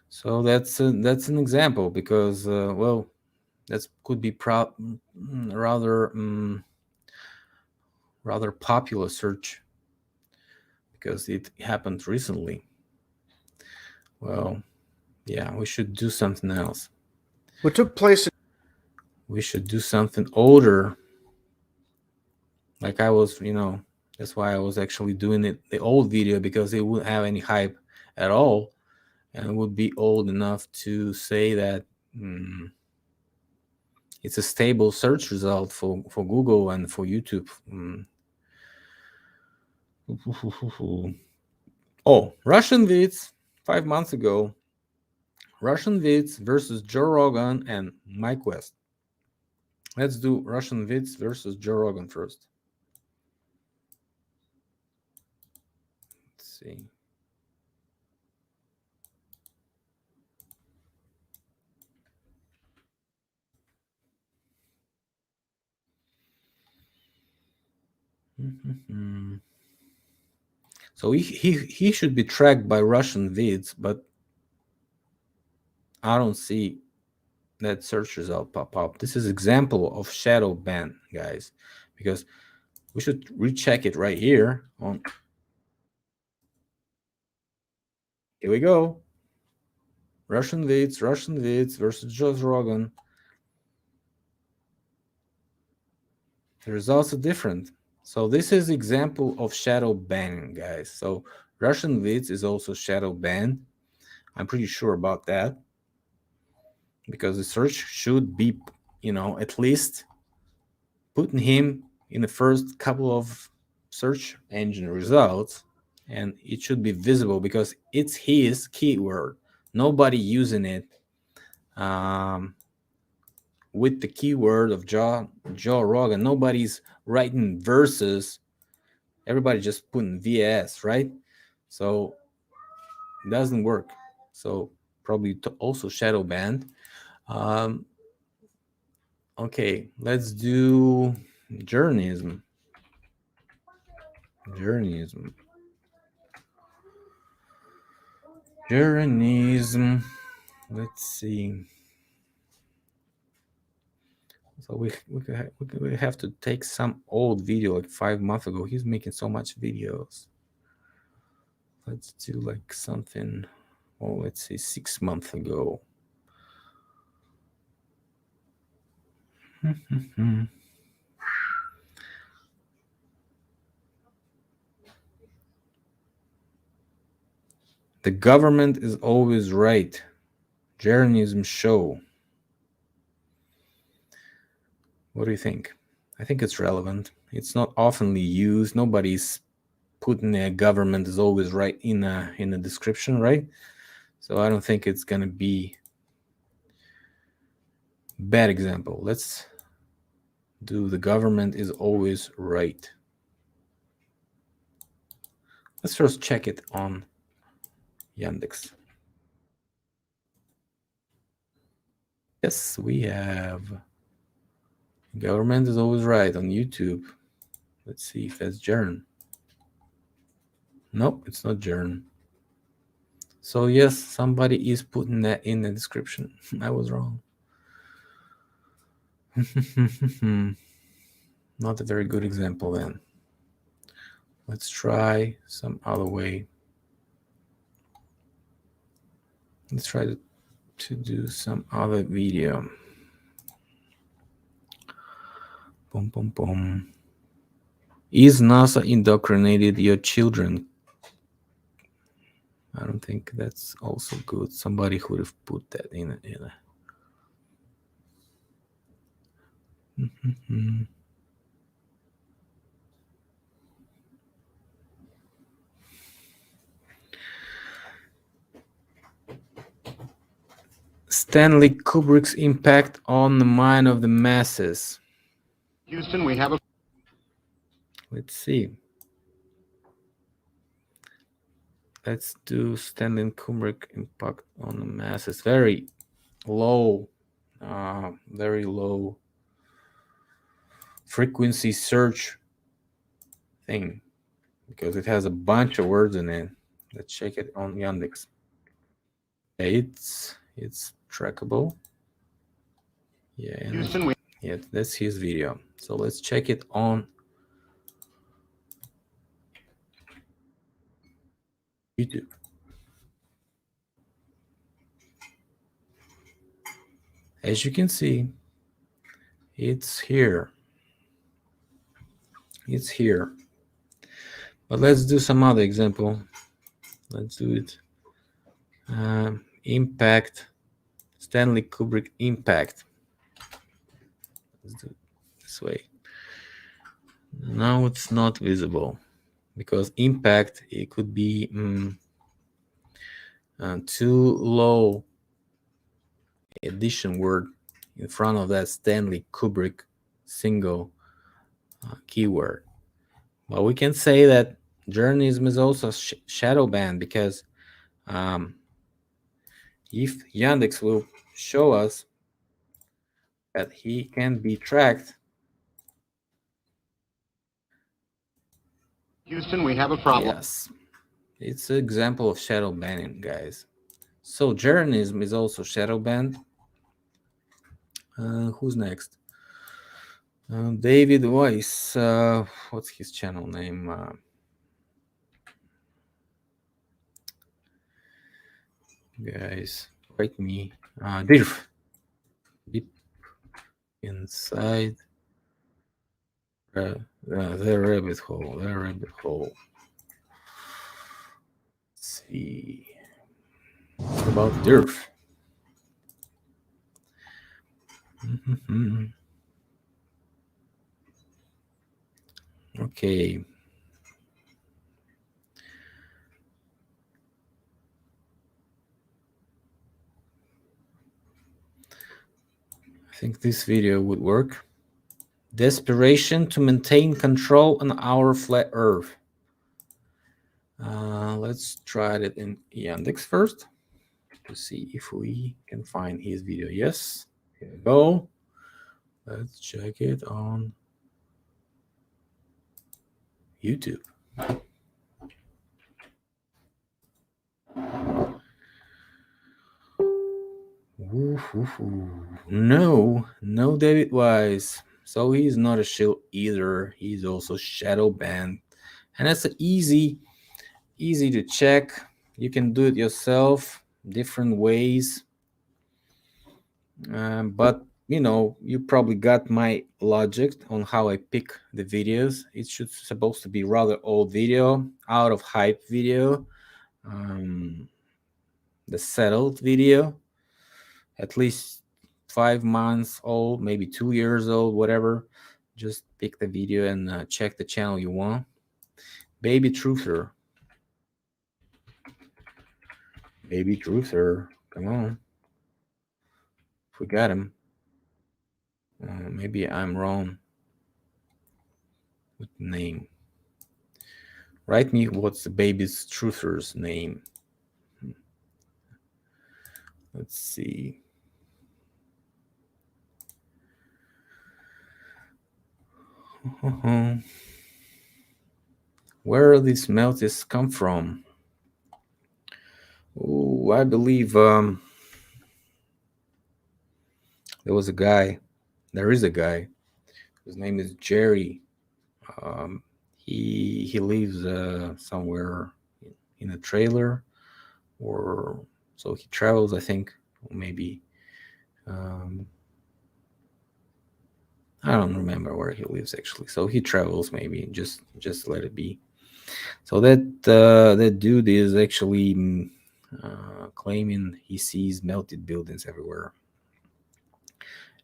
So that's an example because well, that could be rather popular search because it happened recently. Well, yeah, we should do something else. What took place? We should do something older. Like I was, that's why I was actually doing the old video, because it wouldn't have any hype at all, and it would be old enough to say that it's a stable search result for Google and for YouTube. Oh, Russian vids 5 months ago. Russian vids versus Joe Rogan and Mike West. Let's do Russian vids versus Joe Rogan first. Let's see. So he should be tracked by Russian vids, but I don't see that search result pop up. This is example of shadow ban, guys, because We should recheck it right here. Here we go. Russian vids versus Joe Rogan. The results are different. So this is example of shadow banning, guys. So Russian vids is also shadow banned. I'm pretty sure about that, because the search should be, at least putting him in the first couple of search engine results, and it should be visible because it's his keyword. Nobody using it with the keyword of Joe Rogan. Nobody's writing verses. Everybody just putting VS, right? So it doesn't work. So probably also shadow banned. Okay, let's do Jeranism. Jeranism. Let's see. So we have to take some old video like 5 months ago. He's making so much videos. Let's do like something, let's say 6 months ago. The government is always right. Jeranism show. What do you think? I think it's relevant. It's not oftenly used. Nobody's putting a government is always right in a description, right? So I don't think it's gonna be bad example. Let's do the government is always right. Let's first check it on Yandex. Yes, we have government is always right on YouTube. Let's see if that's Jern. Nope, it's not Jern. So yes, somebody is putting that in the description. I was wrong. Not a very good example then. Let's try some other way. Let's try to do some other video. Boom, boom, boom. Is NASA indoctrinated your children? I don't think that's also good. Somebody would have put that in a Stanley Kubrick's impact on the mind of the masses. Houston, we have a... Let's see. Let's do Stanley Kubrick impact on the masses. Very low frequency search thing, because it has a bunch of words in it. Let's check it on Yandex. It's trackable. Yeah, Houston, yeah, that's his video. So let's check it on YouTube. As you can see, it's here. It's here. But let's do some other example. Let's do it. Impact. Stanley Kubrick impact. Let's do it this way. Now it's not visible because impact, it could be too low addition word in front of that Stanley Kubrick single keyword. But we can say that Jeranism is also shadow banned, because if Yandex will show us that he can be tracked. Houston, we have a problem. Yes, it's an example of shadow banning, guys. So Jeranism is also shadow banned. Who's next? David Weiss. What's his channel name? Guys, write me. Dirf. Deep inside the rabbit hole. The rabbit hole. Let's see. What about Dirf? Okay. I think this video would work. Desperation to maintain control on our flat Earth. Let's try it in Yandex first to see if we can find his video. Yes, here we go. Let's check it on YouTube. No David Weiss. So he's not a shield either. He's also shadow banned, and that's easy to check. You can do it yourself, different ways. But you probably got my logic on how I pick the videos. It should supposed to be rather old video, out of hype video, the settled video, at least 5 months old, maybe 2 years old, whatever. Just pick the video and check the channel you want. Baby Truther. Baby Truther. Come on. We got him. Maybe I'm wrong with the name. Write me what's the baby's truther's name. Let's see. Where these melts come from? Oh, I believe there was a guy. There is a guy. His name is Jerry. He lives somewhere in a trailer, or so he travels. I think maybe. I don't remember where he lives actually. So he travels. Maybe just let it be. So that dude is actually claiming he sees melted buildings everywhere.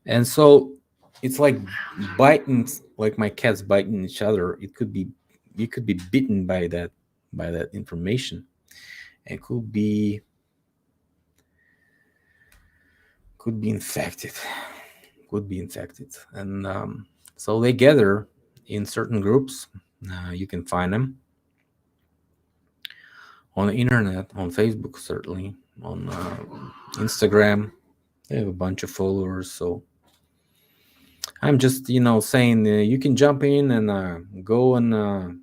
And so it's like biting, like my cats biting each other. You could be bitten by that information. It could be infected. And so they gather in certain groups. You can find them on the internet, on Facebook, certainly, on Instagram. They have a bunch of followers. So I'm just, saying you can jump in and go and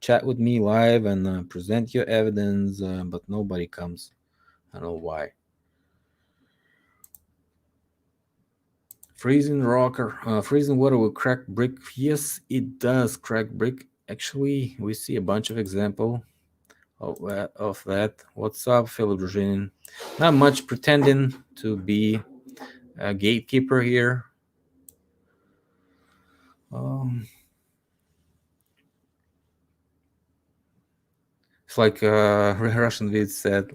chat with me live and present your evidence, but nobody comes. I don't know why. Freezing water will crack brick. Yes, it does crack brick. Actually, we see a bunch of example of that. What's up, Philipp Druzhinin? Not much pretending to be a gatekeeper here. It's like Russian vid said,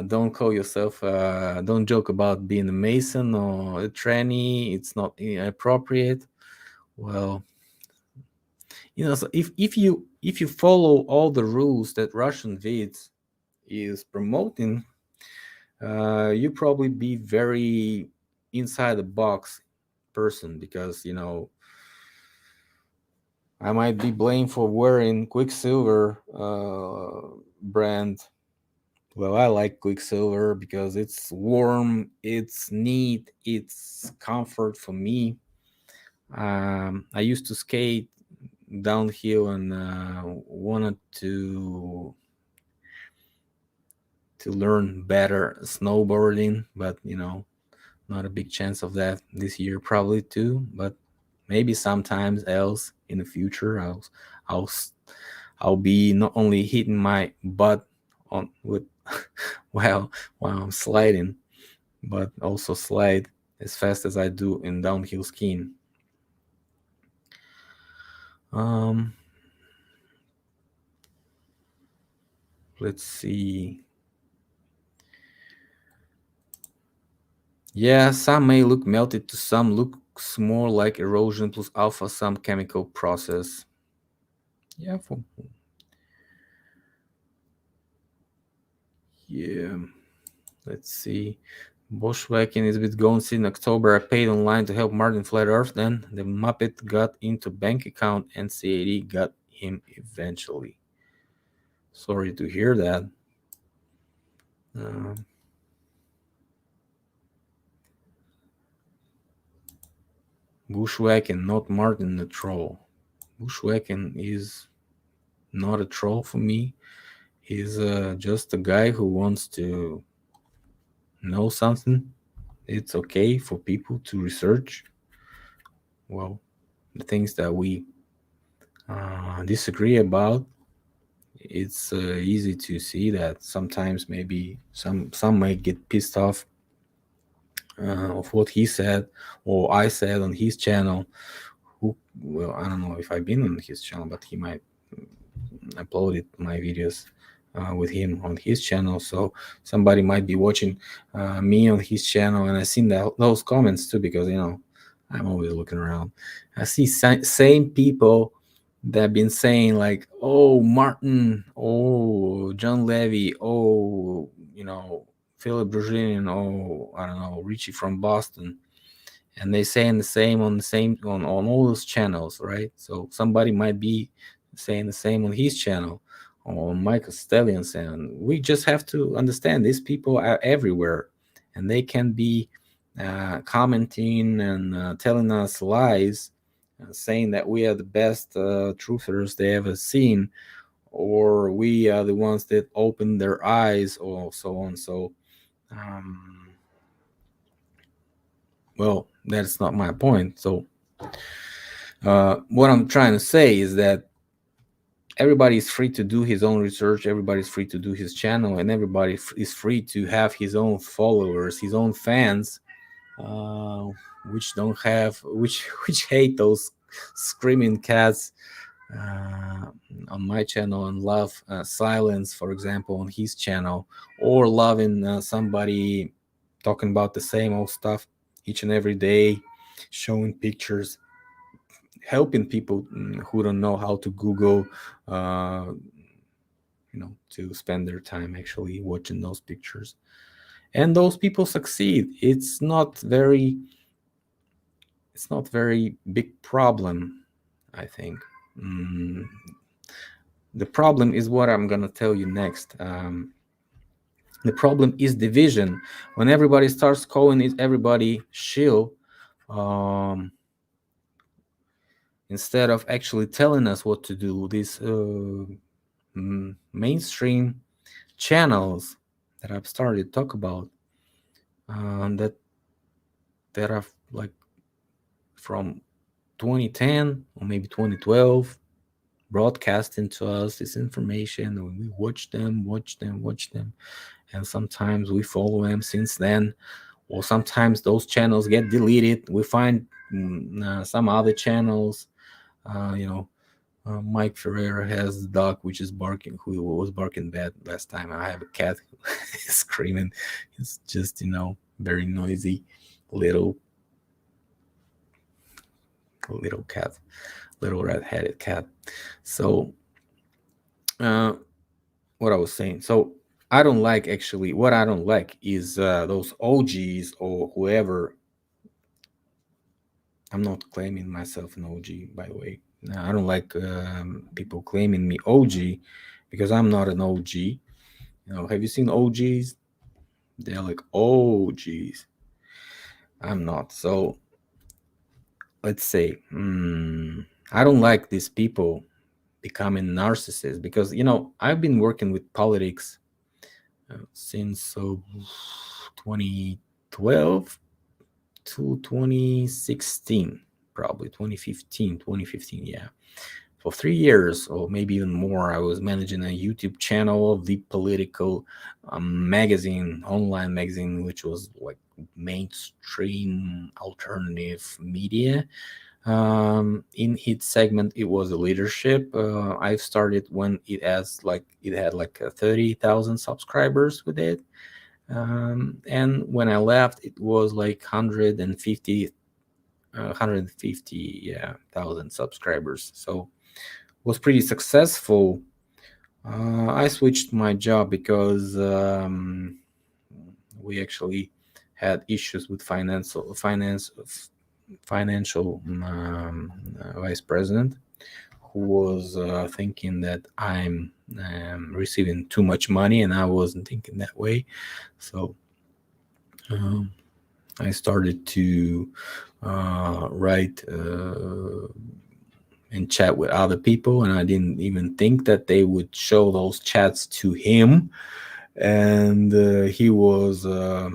don't call yourself, don't joke about being a Mason or a tranny. It's not appropriate. Well, so if you follow all the rules that Russian vids is promoting, you probably be very inside the box person, because I might be blamed for wearing Quicksilver brand. Well, I like Quicksilver because it's warm, it's neat, it's comfort for me. I used to skate downhill and wanted to learn better snowboarding, but not a big chance of that this year probably too. But maybe sometimes else in the future I'll I'll be not only hitting my butt on with while I'm sliding, but also slide as fast as I do in downhill skiing. Let's see. Yeah, some may look melted to some looks more like erosion plus alpha some chemical process. Yeah, yeah. Let's see. Bushwhacking is with gone since October. I paid online to help Martin Flat Earth. Then the Muppet got into bank account and CAD got him eventually. Sorry to hear that. Uh, Bushwhacking, not Martin the troll. Bushwhacking is not a troll for me. He's just a guy who wants to know something. It's okay for people to research. Well, the things that we disagree about. It's easy to see that sometimes maybe some might get pissed off of what he said or I said on his channel. Who, well, I don't know if I've been on his channel, but he might uploaded my videos with him on his channel, so somebody might be watching me on his channel, and I seen those comments too, because I'm always looking around. I see same people that been saying like, oh, Martin, oh, John Levy, oh, Philipp Druzhinin, oh, I don't know, Richie from Boston, and they saying the same on all those channels, right? So somebody might be saying the same on his channel, on Michael Stellian's, and we just have to understand these people are everywhere, and they can be commenting and telling us lies, saying that we are the best truthers they ever seen, or we are the ones that open their eyes, or so on. So um, well, that's not my point. So what I'm trying to say is that everybody is free to do his own research, everybody's free to do his channel, and everybody is free to have his own followers, his own fans, uh, which don't have which hate those screaming cats on my channel, and love silence, for example, on his channel, or loving somebody talking about the same old stuff each and every day, showing pictures, helping people who don't know how to Google, uh, to spend their time actually watching those pictures. And those people succeed. It's not very big problem, I think. The problem is what I'm gonna tell you next. The problem is division. When everybody starts calling it everybody shill, um, instead of actually telling us what to do, these mainstream channels that I've started to talk about, that are like from 2010 or maybe 2012, broadcasting to us this information, and we watch them, and sometimes we follow them since then, or sometimes those channels get deleted. We find some other channels. Mike Ferreira has the dog which is barking, who was barking bad last time. I have a cat screaming. It's just, very noisy little cat, little red-headed cat. So, what I was saying. So, what I don't like is those OGs or whoever. I'm not claiming myself an OG, by the way. I don't like people claiming me OG, because I'm not an OG. Have you seen OGs? They're like, oh, geez. I'm not. So let's say, I don't like these people becoming narcissists, because, I've been working with politics since 2012 to 2016. probably 2015, yeah. For 3 years or maybe even more, I was managing a YouTube channel of the political magazine, online magazine, which was like mainstream alternative media. In its segment, it was a leadership. I started when it had like 30,000 subscribers with it. And when I left, it was like 150, yeah, thousand subscribers. So was pretty successful. I switched my job because we actually had issues with financial vice president, who was thinking that I'm receiving too much money, and I wasn't thinking that way. So um, I started to write and chat with other people, and I didn't even think that they would show those chats to him. And he was a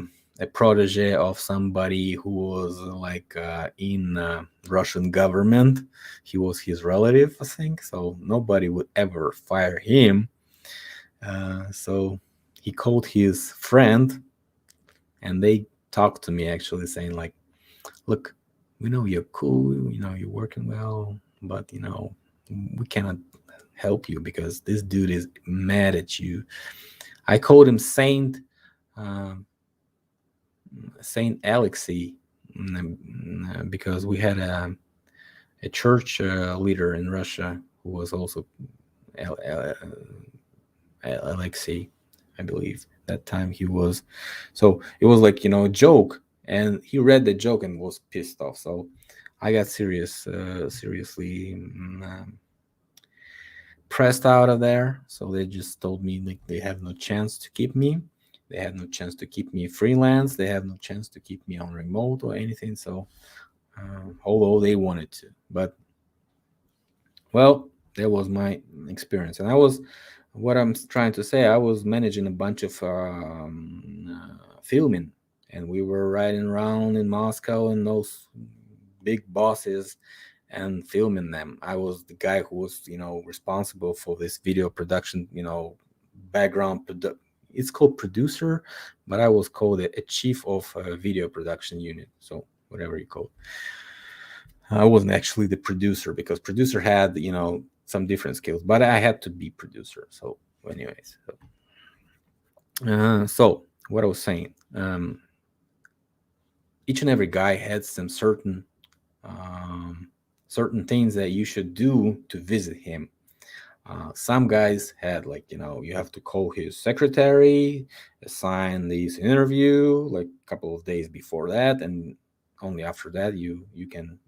protege of somebody who was like in Russian government. He was his relative, I think, so nobody would ever fire him. So he called his friend, and they talked to me actually, saying like, look, we know you're cool, you're working well, but we cannot help you because this dude is mad at you. I called him um, Saint Alexei, because we had a church leader in Russia who was also Alexei, I believe. That time he was, so it was like a joke, and he read the joke and was pissed off. So I got seriously pressed out of there. So they just told me like they have no chance to keep me. They have no chance to keep me freelance. They have no chance to keep me on remote or anything. So although they wanted to, but well, that was my experience. And what I'm trying to say, I was managing a bunch of filming, and we were riding around in Moscow and those big bosses and filming them. I was the guy who was, responsible for this video production, background. It's called producer, but I was called a chief of a video production unit. So whatever you call it. I wasn't actually the producer because producer had, some different skills, but I had to be producer. So, anyways, so what I was saying, each and every guy had some certain things that you should do to visit him. Some guys had like you have to call his secretary, assign this interview like a couple of days before that, and only after that you can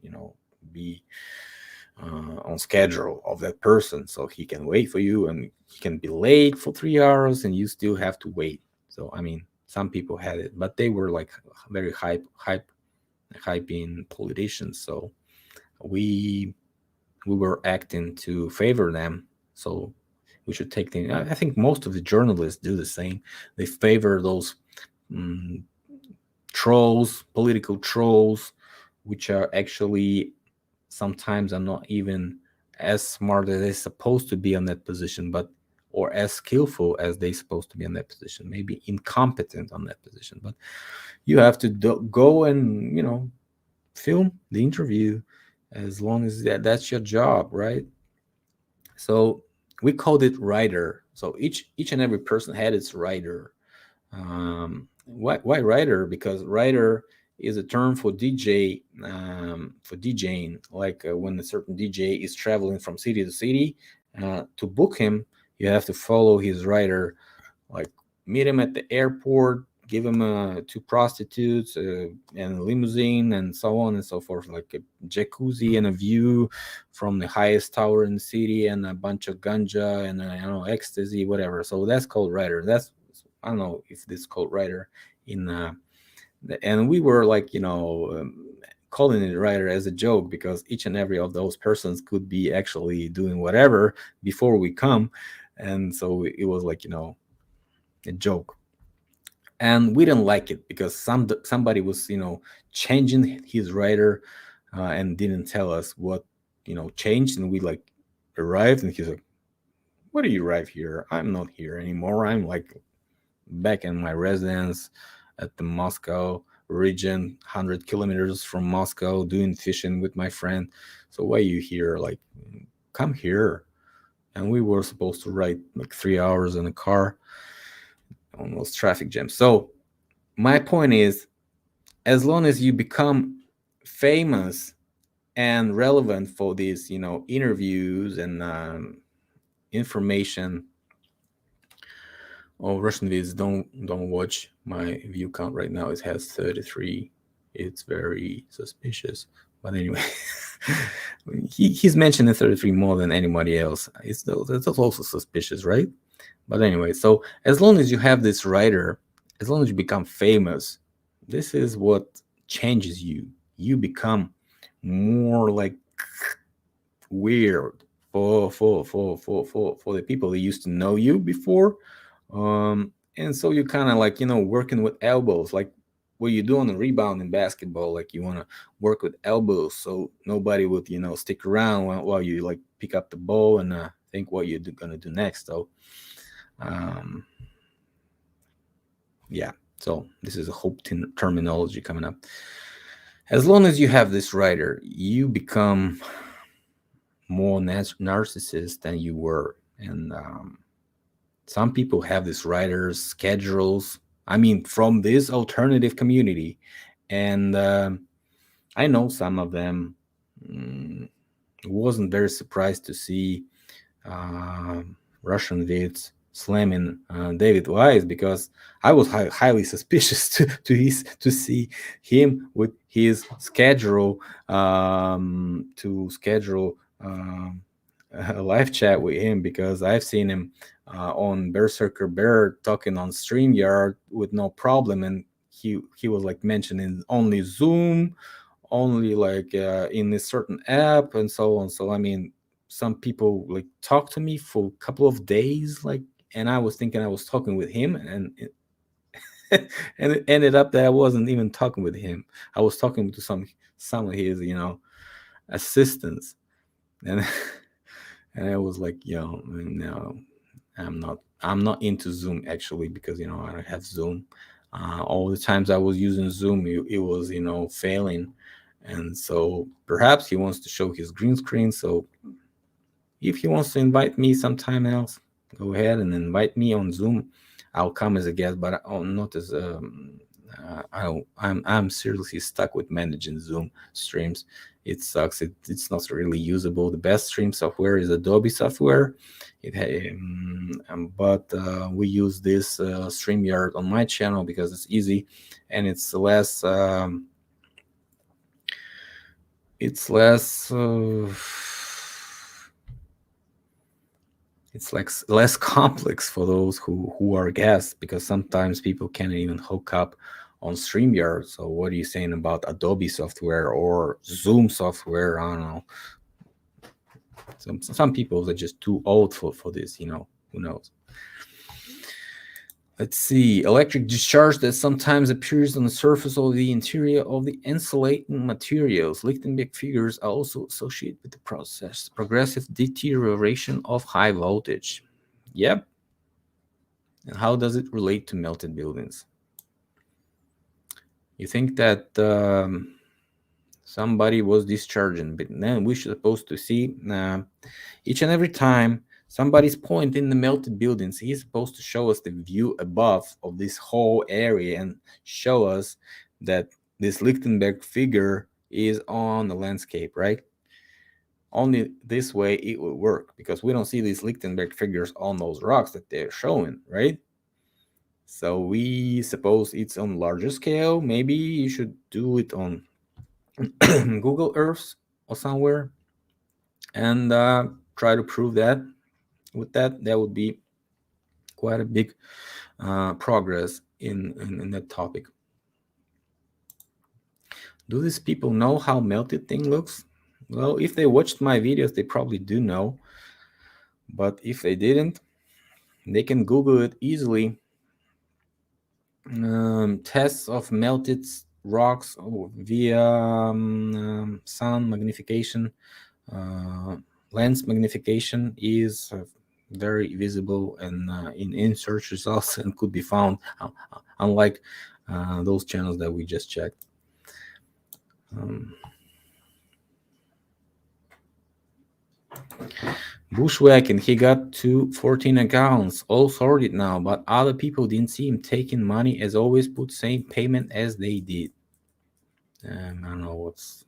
be on schedule of that person, so he can wait for you, and he can be late for 3 hours and you still have to wait. So I mean, some people had it, but they were like very hyping politicians, so we were acting to favor them. So we should take them. I think most of the journalists do the same. They favor those trolls, political trolls, which are actually sometimes are not even as smart as they're supposed to be on that position, but or as skillful as they're supposed to be on that position, maybe incompetent on that position. But you have to go and film the interview, as long as that's your job, right? So we called it writer. So each and every person had its writer. Why writer? Because writer is a term for DJ, for DJing. Like when a certain DJ is traveling from city to city, to book him, you have to follow his writer. Like meet him at the airport, give him two prostitutes and a limousine and so on and so forth, like a jacuzzi and a view from the highest tower in the city and a bunch of ganja and ecstasy, whatever. So that's called writer. I don't know if this is called writer in and we were like calling it writer as a joke, because each and every of those persons could be actually doing whatever before we come. And so it was like a joke, and we didn't like it because somebody was changing his writer and didn't tell us what changed. And we like arrived, and he's like, "What do you arrive here? I'm not here anymore. I'm like back in my residence at the Moscow region, 100 kilometers from Moscow, doing fishing with my friend. So why you here? Like, come here." And we were supposed to ride like 3 hours in a car on those traffic jams. So my point is, as long as you become famous and relevant for these, interviews and information. Oh, Russian vids, don't watch my view count right now. It has 33. It's very suspicious. But anyway, he's mentioning 33 more than anybody else. That's also suspicious, right? But anyway, so as long as you have this writer, as long as you become famous, this is what changes you. You become more like weird for the people that used to know you before. And so you kind of like working with elbows, like what you do on the rebound in basketball. Like you want to work with elbows so nobody would stick around while you like pick up the ball and think what you're gonna do next. So yeah, so this is a hope terminology coming up. As long as you have this writer, you become more narcissist than you were. And some people have these writers schedules, I mean, from this alternative community. And I know some of them. Wasn't very surprised to see Russian vids slamming David Weiss, because I was highly suspicious to see him with his schedule to schedule a live chat with him, because I've seen him on Berserker Bear talking on StreamYard with no problem, and he was like mentioning only Zoom, only like in a certain app and so on. So I mean, some people like talk to me for a couple of days, like, and I was thinking I was talking with him, and and it ended up that I wasn't even talking with him. I was talking to some of his assistants, and and I was like, no, I'm not into Zoom actually, because I don't have Zoom. All the times I was using Zoom, it was failing, and so perhaps he wants to show his green screen. So if he wants to invite me sometime else, go ahead and invite me on Zoom. I'll come as a guest, but not as I'm seriously stuck with managing Zoom streams. It sucks. It's not really usable. The best stream software is Adobe software. But we use this StreamYard on my channel because it's easy and it's less. It's less. It's like less complex for those who are guests, because sometimes people can't even hook up on StreamYard. So what are you saying about Adobe software or Zoom software? I don't know. Some people are just too old for this, who knows. Let's see. Electric discharge that sometimes appears on the surface of the interior of the insulating materials. Lichtenberg figures are also associated with the process. Progressive deterioration of high voltage. Yep. And how does it relate to melted buildings? You think that somebody was discharging, but then we're supposed to see each and every time somebody's pointing the melted buildings, he's supposed to show us the view above of this whole area and show us that this Lichtenberg figure is on the landscape, right? Only this way it will work, because we don't see these Lichtenberg figures on those rocks that they're showing, right? So we suppose it's on larger scale. Maybe you should do it on Google Earth or somewhere and try to prove that. With that would be quite a big progress in that topic. Do these people know how melted thing looks? Well, if they watched my videos, they probably do know. But if they didn't, they can Google it easily. Tests of melted rocks via sun magnification, lens magnification is very visible and in search results and could be found, unlike those channels that we just checked. Bushwhacking, he got to 14 accounts, all sorted now, but other people didn't see him taking money, as always put same payment as they did. And I don't know what's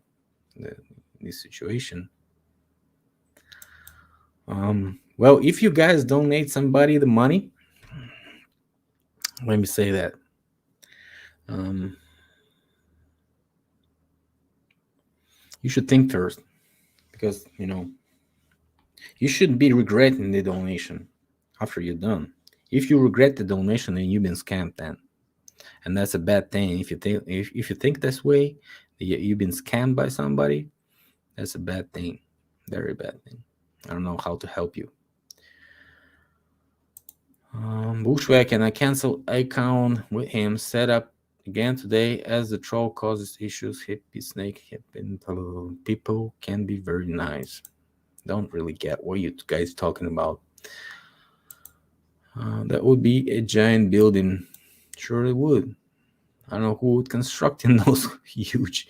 this situation. Well, if you guys donate somebody the money, let me say that. You should think first, because you shouldn't be regretting the donation after you're done. If you regret the donation, then you've been scammed then, and that's a bad thing. If you think this way, you've been scammed by somebody, that's a bad thing, very bad thing. I don't know how to help you. Bushwhacking, I cancel account with him, set up again today as the troll causes issues. Hippie snake hipping people can be very nice. Don't really get what you guys talking about. That would be a giant building. Sure it would. I don't know who would construct in those huge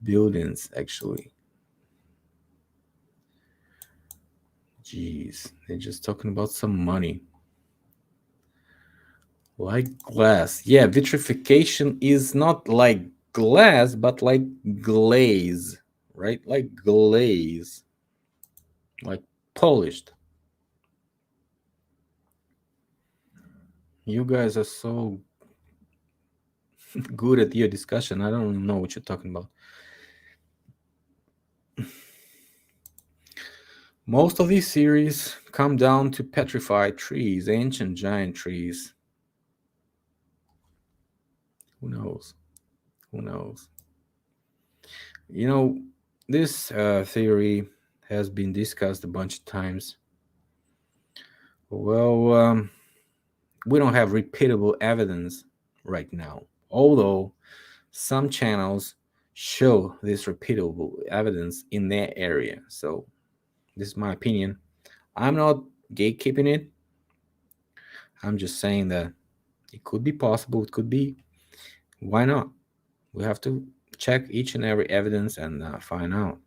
buildings, actually. Jeez, they're just talking about some money. Like glass. Yeah, vitrification is not like glass, but like glaze, right? Like glaze. Like polished. You guys are so good at your discussion. I don't know what you're talking about. Most of these series come down to petrified trees, ancient giant trees. Who knows? Who knows? This theory has been discussed a bunch of times. Well, we don't have repeatable evidence right now, although some channels show this repeatable evidence in their area. So this is my opinion. I'm not gatekeeping it. I'm just saying that it could be possible. It could be. Why not? We have to check each and every evidence and find out.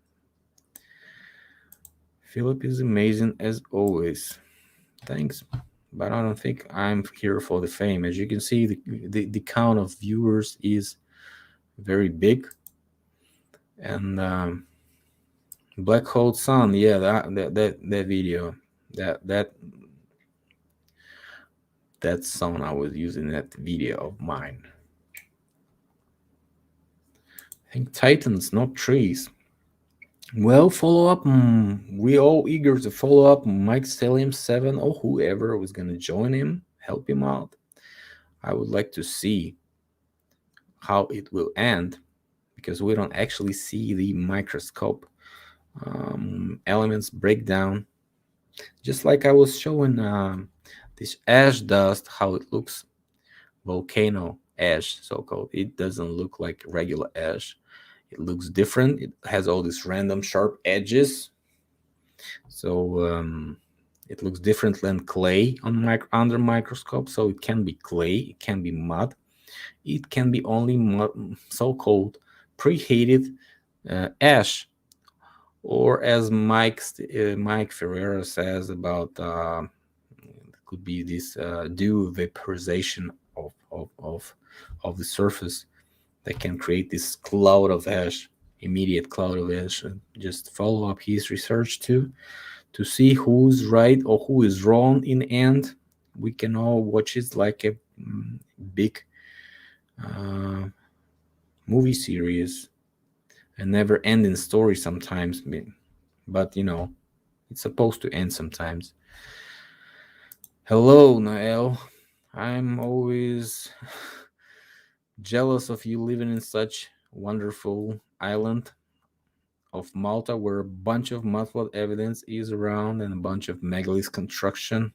Philipp is amazing as always. Thanks. But I don't think I'm here for the fame. As you can see, the count of viewers is very big. And Black Hole Sun, yeah, that video, that song I was using, that video of mine. I think Titans, not trees. Well, follow up. We all eager to follow up Mike Stellium 7 or whoever was going to join him, help him out. I would like to see how it will end, because we don't actually see the microscope elements breakdown. Just like I was showing this ash dust, how it looks, volcano ash, so-called. It doesn't look like regular ash. It looks different. It has all these random sharp edges. So it looks different than clay under microscope. So it can be clay, it can be mud, it can be only so-called preheated ash, or as Mike Ferreira says about it could be this dew vaporization of the surface that can create this cloud of ash, immediate cloud of ash. Just follow up his research to see who's right or who is wrong in the end. We can all watch it like a big movie series, a never ending story sometimes, but it's supposed to end sometimes. Hello, Nael. I'm always jealous of you living in such wonderful island of Malta, where a bunch of muffled evidence is around and a bunch of megalith construction.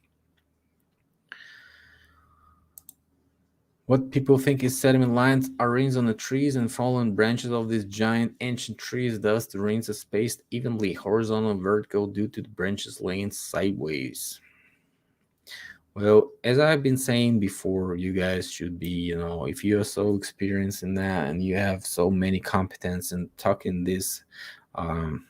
What people think is sediment lines are rings on the trees and fallen branches of these giant ancient trees. Thus, the rings are spaced evenly, horizontal and vertical, due to the branches laying sideways. Well, as I've been saying before, you guys should be, if you are so experienced in that and you have so many competence in talking this um,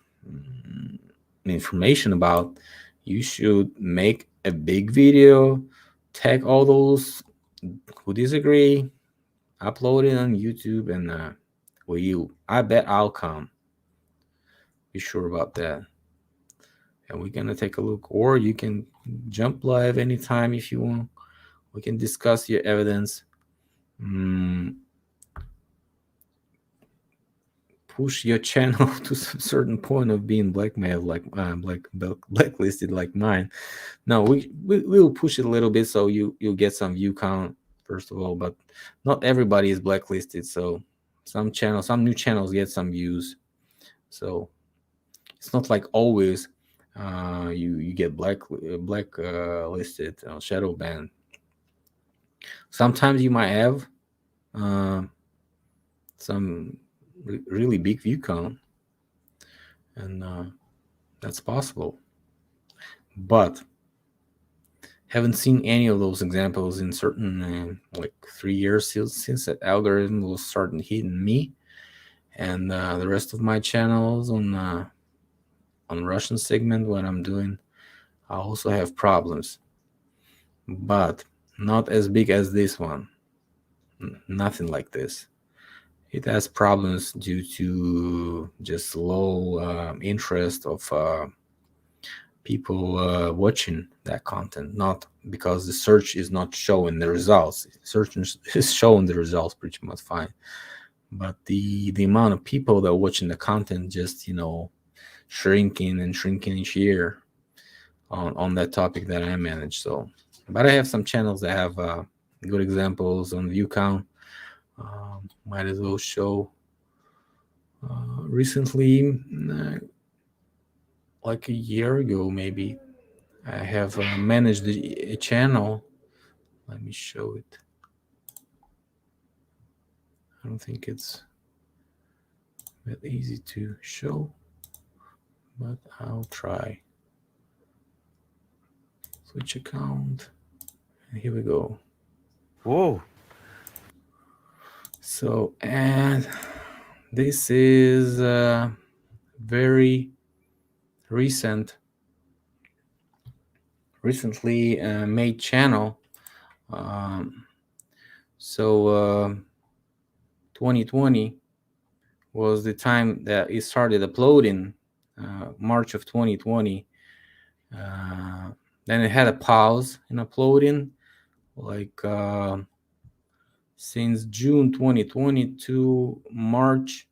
information about, you should make a big video, tag all those who disagree, upload it on YouTube, and I bet I'll come. Be sure about that. And we're gonna take a look, or you can jump live anytime if you want. We can discuss your evidence. Push your channel to a certain point of being blackmailed, like blacklisted, like mine. No, we'll push it a little bit so you'll get some view count first of all, but not everybody is blacklisted. So some new channels get some views. So it's not like always you get listed, shadow banned. Sometimes you might have some really big view count, and that's possible, but haven't seen any of those examples in certain like 3 years since that algorithm was starting hitting me and the rest of my channels on Russian segment. What I'm doing, I also have problems, but not as big as this one. Nothing like this. It has problems due to just low interest of people watching that content, not because the search is not showing the results. Search is showing the results pretty much fine, but the amount of people that are watching the content just shrinking each year on that topic that I manage. So, but I have some channels that have good examples on view count. Might as well show recently, like a year ago maybe, I have managed a channel. Let me show it. I don't think it's that easy to show, but I'll try. Switch account, and here we go. Whoa. So, and this is a very recently made channel. So 2020 was the time that it started uploading, March of 2020. Then it had a pause in uploading, like since June 2020 to March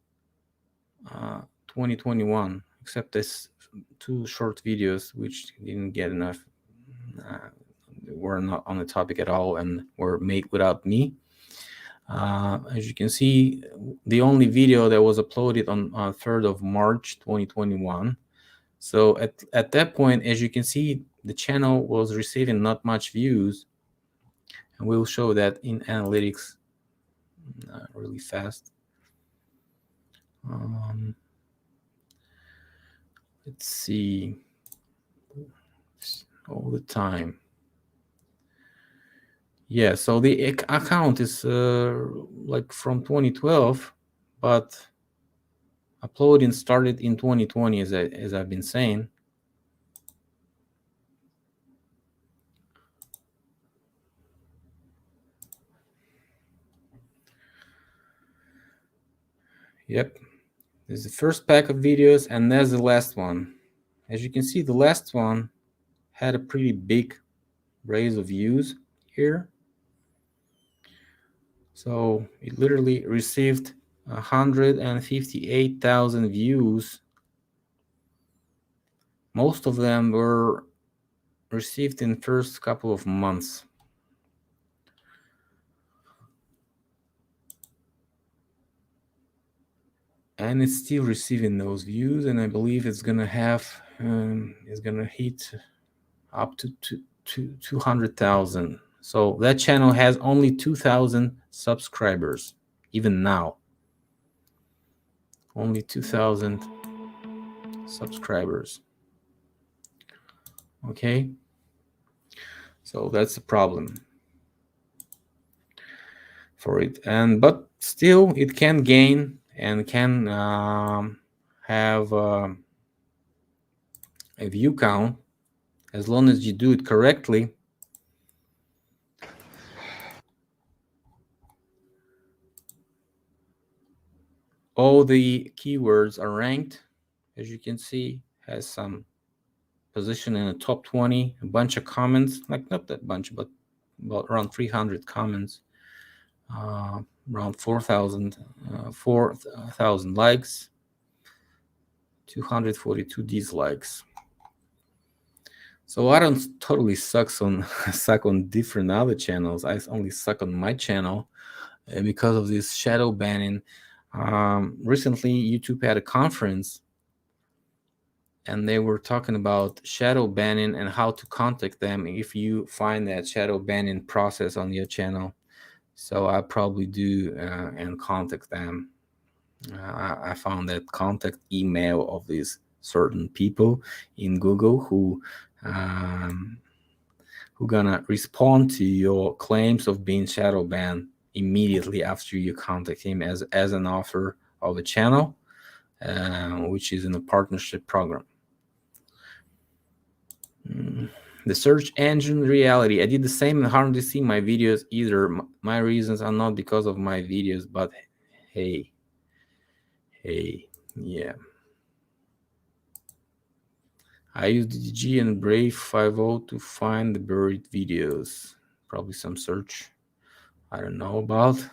2021, except this 2 short videos which didn't get enough, were not on the topic at all and were made without me. As you can see, the only video that was uploaded on 3rd of March 2021. So at that point, as you can see, the channel was receiving not much views, and we'll show that in analytics really fast. Let's see, all the time. Yeah, so the account is like from 2012, but uploading started in 2020, as I've been saying. Yep, there's the first pack of videos, and there's the last one. As you can see, the last one had a pretty big raise of views here. So it literally received 158,000 views. Most of them were received in the first couple of months. And it's still receiving those views, and I believe it's gonna hit up to 200,000 So that channel has only 2,000 subscribers, even now. Only 2,000 subscribers. Okay, so that's the problem for it. But still, it can gain and can have a view count as long as you do it correctly. All the keywords are ranked, as you can see, has some position in the top 20, a bunch of comments, like not that bunch, but about around 300 comments, around 4,000 likes, 242 dislikes. So I don't totally suck on different other channels. I only suck on my channel because of this shadow banning. Recently, YouTube had a conference, and they were talking about shadow banning and how to contact them if you find that shadow banning process on your channel. So I probably do and contact them. I found that contact email of these certain people in Google who gonna respond to your claims of being shadow banned immediately after you contact him as an offer of a channel, which is in a partnership program. The search engine reality. I did the same and hardly see my videos either. My reasons are not because of my videos, but hey, yeah. I used DDG and Brave 5.0 to find the buried videos. Probably some search I don't know about.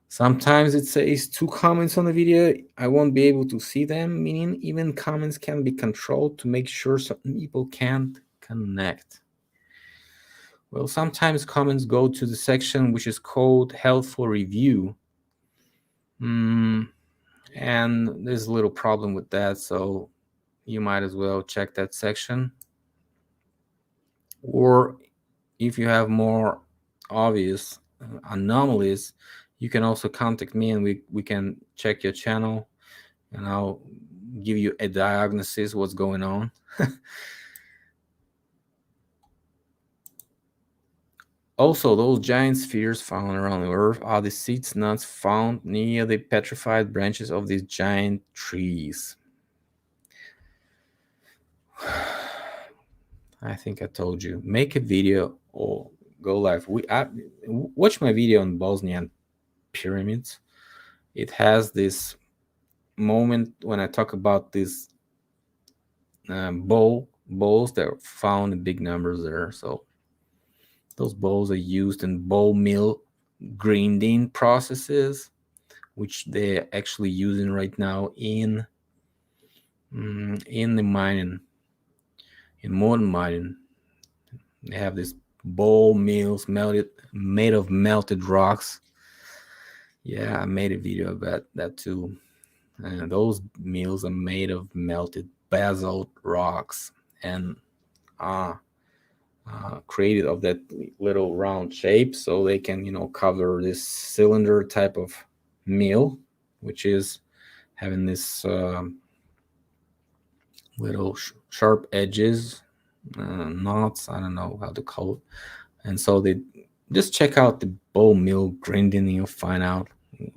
Sometimes it says 2 comments on the video. I won't be able to see them, meaning even comments can be controlled to make sure certain people can't connect. Well, sometimes comments go to the section which is called helpful review. And there's a little problem with that, so you might as well check that section. Or if you have more obvious anomalies, you can also contact me and we can check your channel and I'll give you a diagnosis what's going on. Also, those giant spheres found around the Earth are the seeds nuts found near the petrified branches of these giant trees. I think I told you. Make a video or go live. Watch my video on Bosnian pyramids. It has this moment when I talk about these bowls that are found in big numbers there. So those bowls are used in ball mill grinding processes, which they're actually using right now in the mining, in modern mining. They have these ball mills made of melted rocks. Yeah, I made a video about that too. And those mills are made of melted basalt rocks and created of that little round shape, so they can cover this cylinder type of mill, which is having this little sharp edges, knots, I don't know how to call it. And so they just check out the ball mill grinding and you'll find out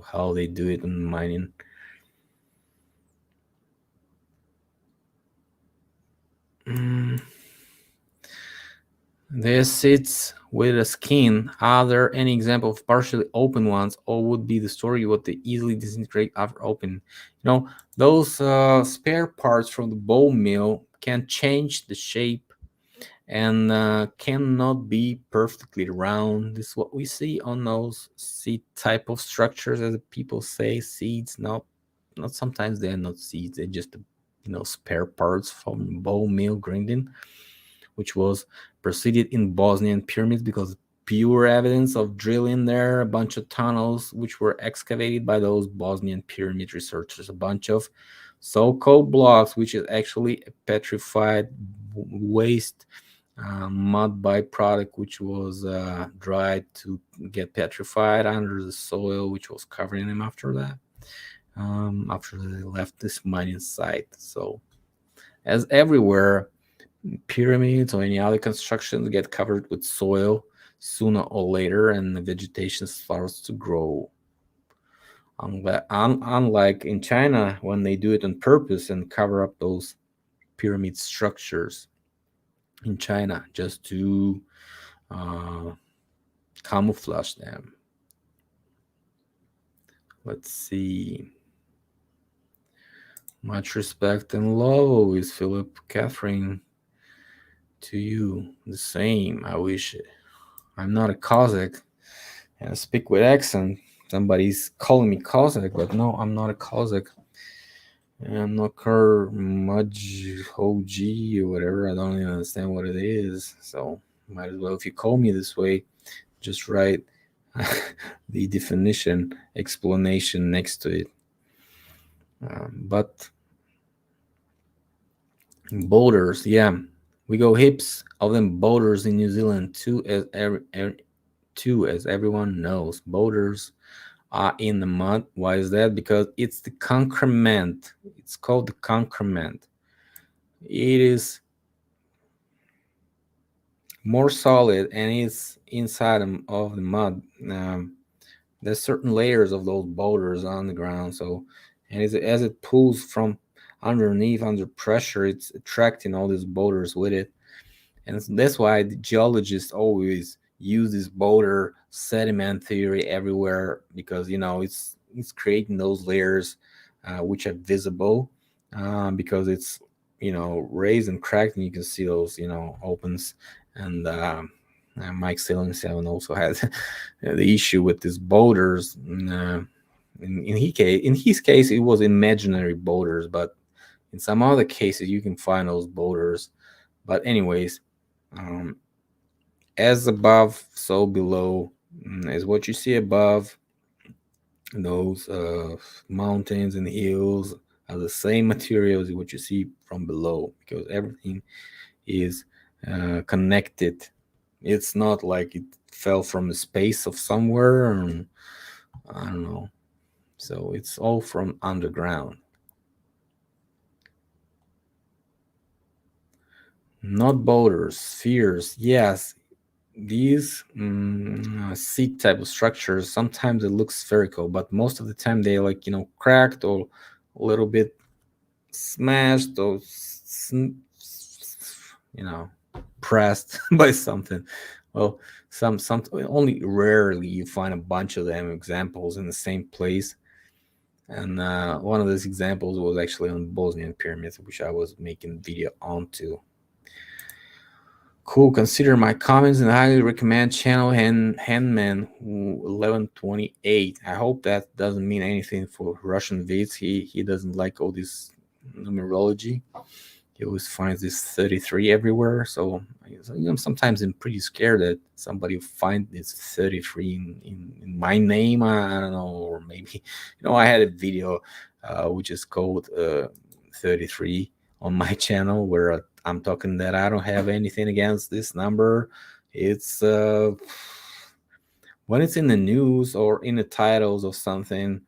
how they do it in mining. There sits with a skin. Are there any example of partially open ones, or would be the story what they easily disintegrate after open? Those spare parts from the ball mill can change the shape and cannot be perfectly round. This is what we see on those seed type of structures, as people say, seeds. Not sometimes they're not seeds. They're just spare parts from ball mill grinding, which was proceeded in Bosnian pyramids because pure evidence of drilling there, a bunch of tunnels which were excavated by those Bosnian pyramid researchers, a bunch of so-called blocks, which is actually a petrified waste mud byproduct, which was dried to get petrified under the soil, which was covering them after that, after they left this mining site. So, as everywhere, pyramids or any other constructions get covered with soil sooner or later, and the vegetation starts to grow. Unlike in China, when they do it on purpose and cover up those pyramid structures in China just to camouflage them. Let's see. Much respect and love is Philip. Catherine, to you, the same. I wish I'm not a Cossack and I speak with accent. Somebody's calling me Cossack, but no, I'm not a Cossack. I'm not Mudge OG or whatever. I don't even understand what it is. So might as well, if you call me this way, just write the definition explanation next to it. But boulders, yeah, we go heaps of them boulders in New Zealand too, as everyone knows. Boulders are in the mud. Why is that? Because it's the concrement. It's called the concrement. It is more solid and it's inside of the mud. There's certain layers of those boulders on the ground. So, and as it pulls from underneath under pressure, it's attracting all these boulders with it. And that's why the geologists always use this boulder sediment theory everywhere, because it's creating those layers which are visible because it's raised and cracked, and you can see those opens. And Mike Sailing 7 also has the issue with these boulders. In his case, it was imaginary boulders, but in some other cases, you can find those boulders. But anyways, as above, so below is what you see above. Those mountains and hills are the same materials as what you see from below, because everything is connected. It's not like it fell from the space of somewhere, and I don't know. So it's all from underground. Not boulders, spheres. Yes, these seed type of structures, sometimes it looks spherical, but most of the time they cracked or a little bit smashed or pressed by something. Well, some only rarely you find a bunch of them examples in the same place. And one of those examples was actually on Bosnian pyramids, which I was making video onto. Cool. Consider my comments and highly recommend channel Handman 1128. I hope that doesn't mean anything for Russian vids. He doesn't like all this numerology. He always finds this 33 everywhere. So sometimes I'm pretty scared that somebody will find this 33 in my name. I don't know, or maybe I had a video which is called 33 on my channel where I'm talking that I don't have anything against this number. It's when it's in the news or in the titles of something,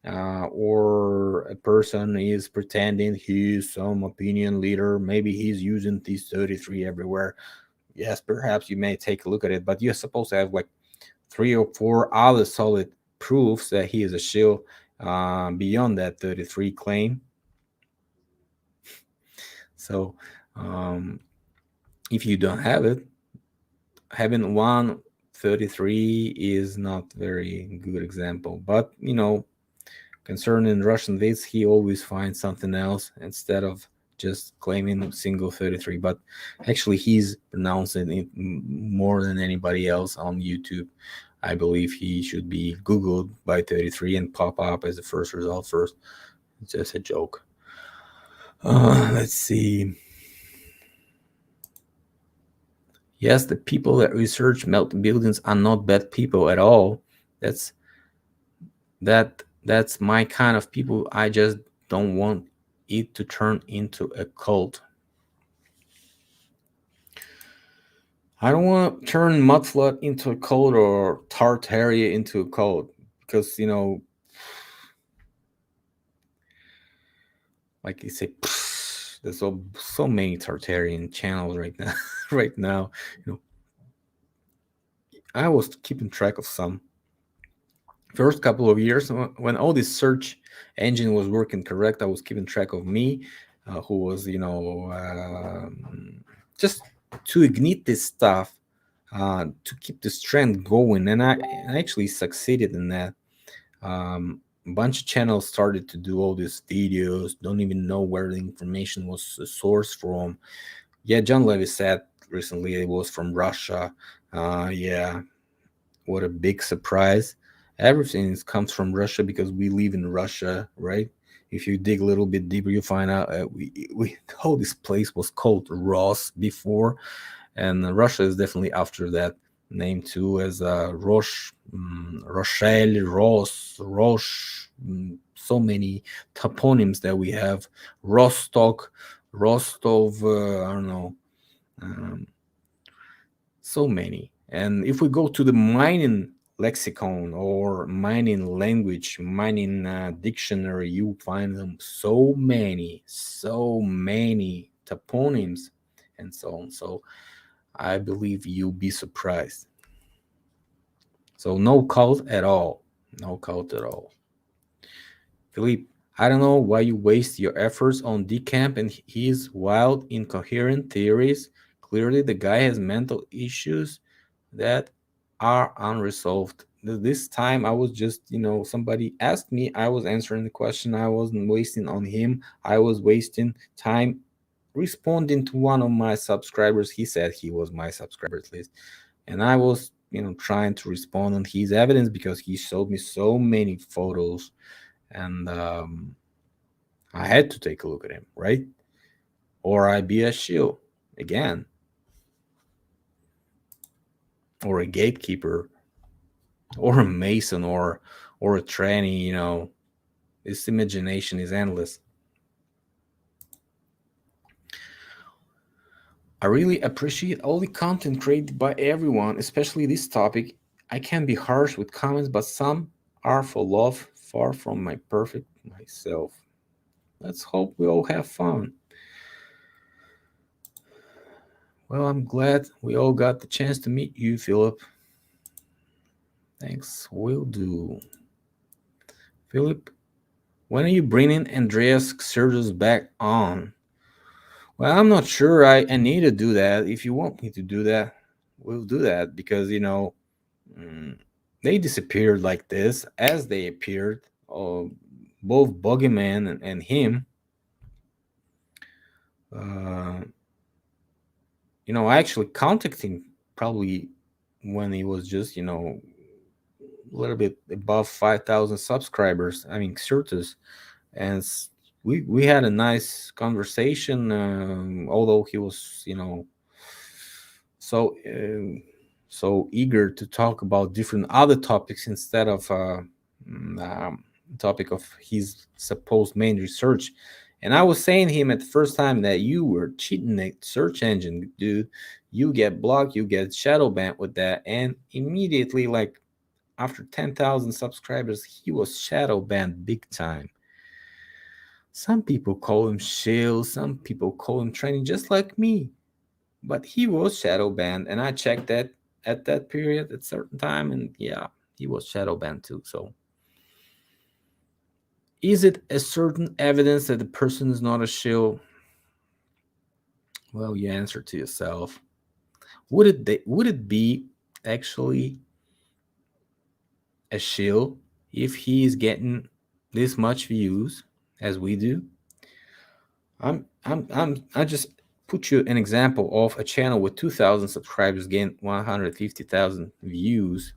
or a person is pretending he's some opinion leader, maybe he's using these 33 everywhere. Yes, perhaps you may take a look at it, but you're supposed to have like 3 or 4 other solid proofs that he is a shill beyond that 33 claim. So if you don't have it, having 133 is not very good example. But concerning Russian vids, he always finds something else instead of just claiming single 33. But actually, he's pronouncing it more than anybody else on YouTube. I believe he should be Googled by 33 and pop up as the first result first. It's just a joke. Let's see. Yes, the people that research melt buildings are not bad people at all. That's my kind of people. I just don't want it to turn into a cult. I don't want to turn mudflood into a code or Tartaria into a code because like you say, there's so many Tartarian channels right now. Right now, I was keeping track of some. First couple of years when all this search engine was working correct, I was keeping track of me, who was just to ignite this stuff, to keep this trend going, and I actually succeeded in that. A bunch of channels started to do all these videos, don't even know where the information was sourced from. Yeah, John Levy said recently it was from Russia. Yeah, what a big surprise. Everything comes from Russia because we live in Russia, right? If you dig a little bit deeper, you find out we how this place was called Ross before, and Russia is definitely after that name too, as Rochelle, Ross, Roche, so many toponyms that we have. Rostock, Rostov, I don't know, um, so many. And if we go to the mining lexicon or mining language, mining dictionary, you find them so many toponyms and so on. So I believe you'll be surprised. So no cult at all. No cult at all. Philippe, I don't know why you waste your efforts on Decamp and his wild, incoherent theories. Clearly, the guy has mental issues that are unresolved. This time, I was just, somebody asked me, I was answering the question. I wasn't wasting on him. I was wasting time responding to one of my subscribers. He said he was my subscriber at least. And I was, trying to respond on his evidence because he showed me so many photos, and I had to take a look at him, right? Or I'd be a shield again, or a gatekeeper, or a mason, or a tranny. This imagination is endless. I really appreciate all the content created by everyone, especially this topic. I can be harsh with comments, but some are for love, far from my perfect myself. Let's hope we all have fun. Well, I'm glad we all got the chance to meet you, Philip. Thanks, will do. Philip, when are you bringing Andreas Xerxes back on? Well, I'm not sure I need to do that. If you want me to do that, we'll do that because, mm, they disappeared like this as they appeared. Both Bogeyman and him. Uh, I actually contacted him probably when he was just, a little bit above 5,000 subscribers. I mean, Xerxes, and we had a nice conversation. Although he was, so so eager to talk about different other topics instead of topic of his supposed main research. And I was saying to him at the first time that you were cheating the search engine, dude. You get blocked, you get shadow banned with that, and immediately, like after 10,000 subscribers, he was shadow banned big time. Some people call him shill, some people call him training, just like me. But he was shadow banned, and I checked that at that period at certain time, and yeah, he was shadow banned too. So, is it a certain evidence that the person is not a shill? Well, you answer to yourself. Would it be actually a shill if he is getting this much views as we do? I just put you an example of a channel with 2,000 subscribers gain 150,000 views.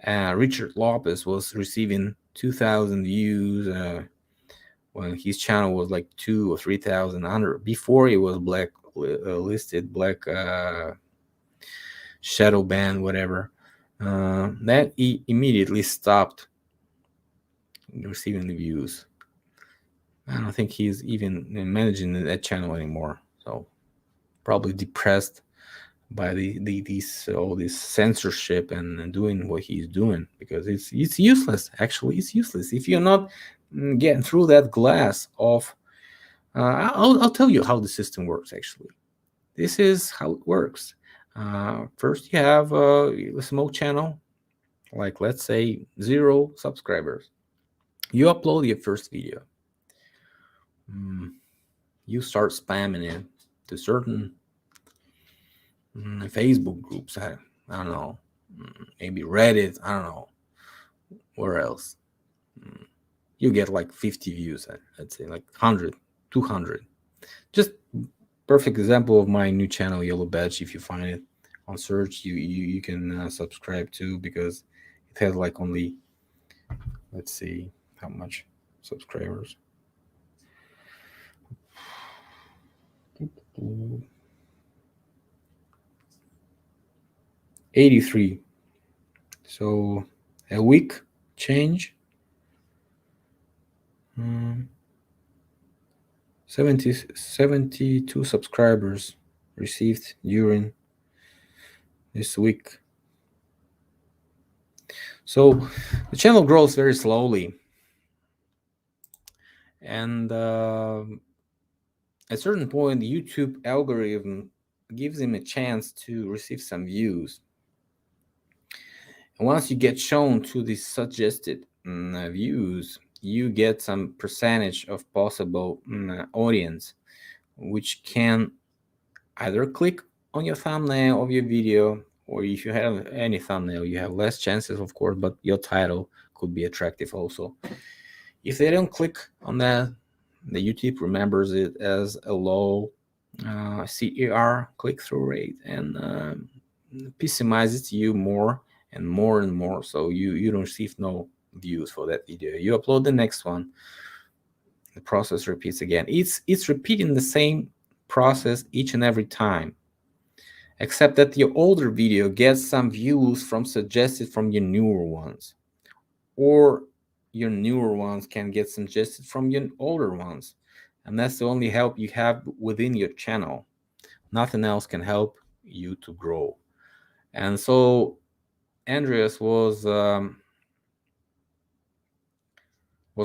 Richard Lopez was receiving 2,000 views when his channel was like 2 or 3,000 under before it was black listed, black shadow ban, whatever. That he immediately stopped receiving the views. I don't think he's even managing that channel anymore. So probably depressed. by all this censorship and doing what he's doing, because it's useless. Actually, it's useless if you're not getting through that glass of. I'll tell you how the system works. Actually, this is how it works. First, you have a small channel, like let's say 0 subscribers. You upload your first video. You start spamming it to certain Facebook groups. I don't know, maybe Reddit. I don't know where else. You get like 50 views. I'd say like 100, 200. Just perfect example of my new channel, Yellow Badge. If you find it on search, you can subscribe to, because it has like only, let's see how much subscribers. 83. So a week change. 72 subscribers received during this week. So the channel grows very slowly, and at a certain point, the YouTube algorithm gives him a chance to receive some views. And once you get shown to the suggested views, you get some percentage of possible audience, which can either click on your thumbnail of your video, or if you have any thumbnail, you have less chances, of course, but your title could be attractive also. If they don't click on that, the YouTube remembers it as a low CER, click-through rate, and pessimizes you more and more and more, so you don't receive no views for that video. You upload the next one, the process repeats again. It's repeating the same process each and every time, except that your older video gets some views from suggested from your newer ones, or your newer ones can get suggested from your older ones, and that's the only help you have within your channel. Nothing else can help you to grow. And so Andreas was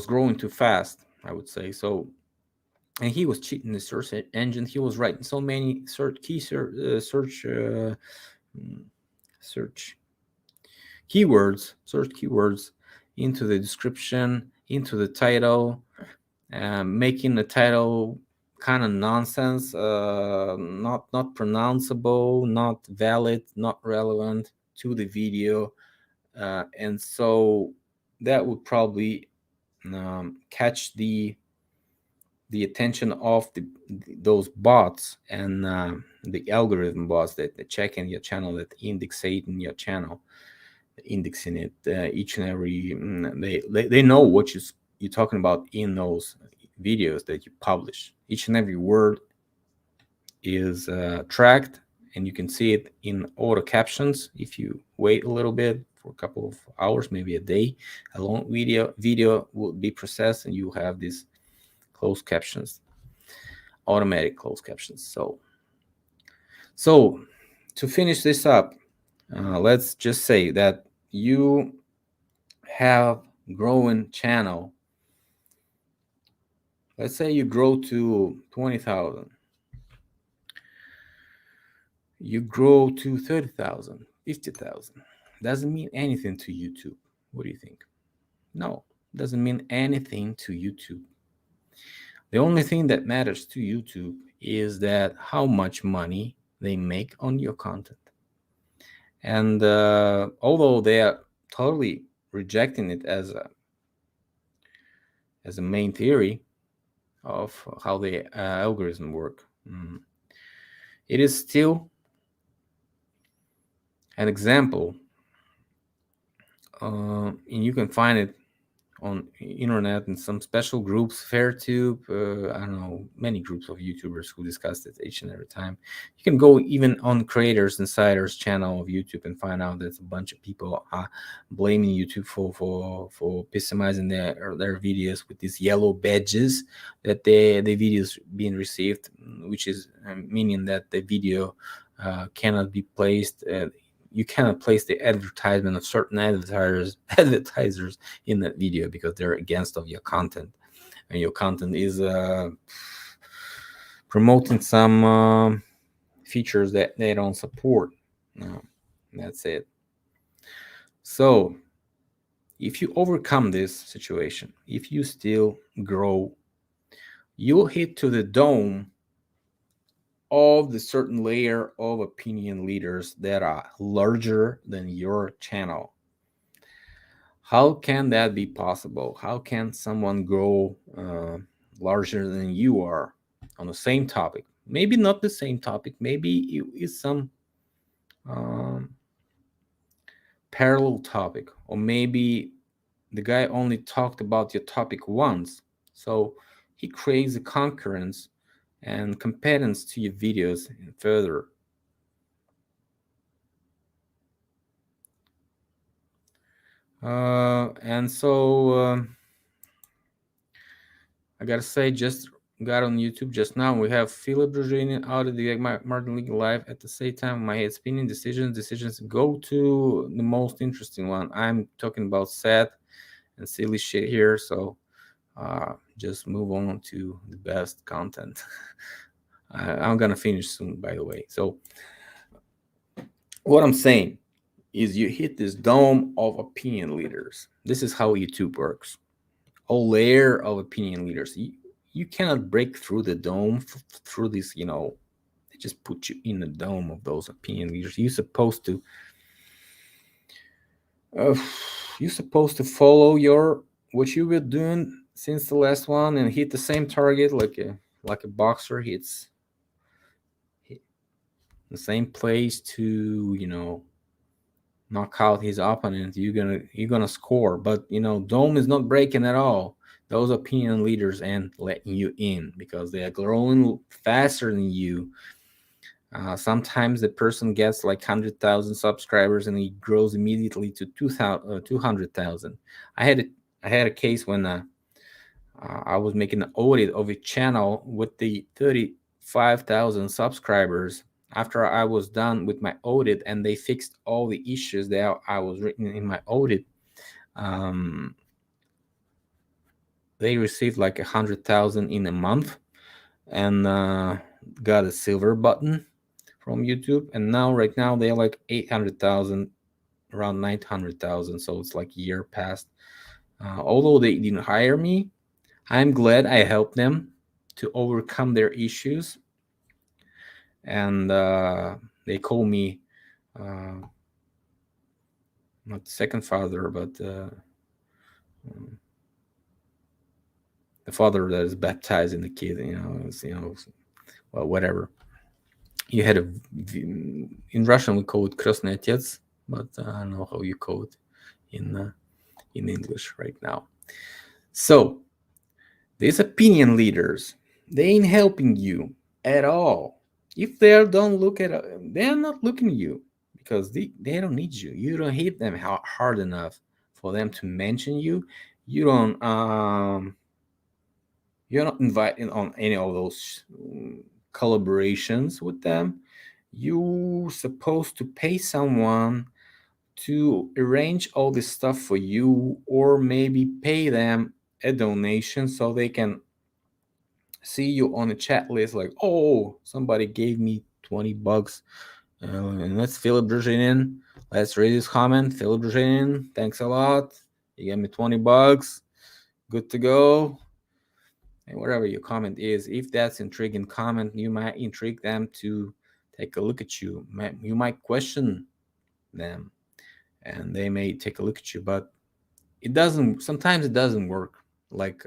growing too fast, I would say. So, and he was cheating the search engine. He was writing so many search keywords into the description, into the title, making the title kind of nonsense, not pronounceable, not valid, not relevant to the video, and so that would probably catch the attention of those bots and the algorithm bots that check in your channel, that indexate in your channel, indexing it each and every. They know what you're talking about in those videos that you publish. Each and every word is tracked, and you can see it in auto captions. If you wait a little bit for a couple of hours, maybe a day, a long video will be processed, and you have these closed captions, automatic closed captions. So to finish this up, let's just say that you have growing channel. Let's say you grow to 20,000. You grow to 30,000, 50,000. Doesn't mean anything to YouTube. What do you think? No, doesn't mean anything to YouTube. The only thing that matters to YouTube is that how much money they make on your content. And although they are totally rejecting it as a main theory of how the algorithm work, it is still an example, and you can find it on internet in some special groups, FairTube, I don't know, many groups of YouTubers who discuss it each and every time. You can go even on Creators Insiders channel of YouTube and find out that a bunch of people are blaming YouTube for pessimizing their videos with these yellow badges that the videos being received, which is meaning that the video cannot be placed. You cannot place the advertisement of certain advertisers in that video because they're against of your content, and your content is promoting some features that they don't support. That's it. So if you overcome this situation, if you still grow, you'll hit to the dome of the certain layer of opinion leaders that are larger than your channel. How can that be possible? How can someone grow larger than you are on the same topic? Maybe not the same topic, maybe it's some parallel topic, or maybe the guy only talked about your topic once, so he creates a concurrence and competence to your videos further. And so I gotta say, just got on YouTube just now. We have Philipp Druzhinin out of the Martin League live at the same time. My head spinning decisions. Go to the most interesting one. I'm talking about sad and silly shit here, so just move on to the best content. I'm gonna finish soon, by the way. So what I'm saying is you hit this dome of opinion leaders. This is how YouTube works. A layer of opinion leaders. You cannot break through the dome through this, they just put you in the dome of those opinion leaders. You're supposed to follow what you were doing since the last one and hit the same target like a boxer hits the same place to knock out his opponent. You're gonna score, but dome is not breaking at all. Those opinion leaders and letting you in because they are growing faster than you. Sometimes the person gets like 100,000 subscribers and he grows immediately to 200,000. I had a case when I was making an audit of a channel with the 35,000 subscribers. After I was done with my audit and they fixed all the issues that I was written in my audit, they received like 100,000 in a month and got a silver button from YouTube. And right now they're like 800,000, around 900,000. So it's like a year past. Although they didn't hire me, I'm glad I helped them to overcome their issues. And they call me not second father, but the father that is baptizing the kid. Well, whatever. You had in Russian we call it krestный отец, but I don't know how you call it in English right now. So these opinion leaders, they ain't helping you at all. If they don't look at, they're not looking at you because they don't need you. You don't hit them hard enough for them to mention you. You don't you're not invited on any of those collaborations with them. You're supposed to pay someone to arrange all this stuff for you, or maybe pay them a donation so they can see you on a chat list like, oh, somebody gave me $20 and that's Philipp Druzhinin. Let's read his comment. Philipp Druzhinin, thanks a lot, you gave me $20, good to go. And whatever your comment is, if that's intriguing comment, you might intrigue them to take a look at you. You might question them and they may take a look at you, but sometimes it doesn't work. Like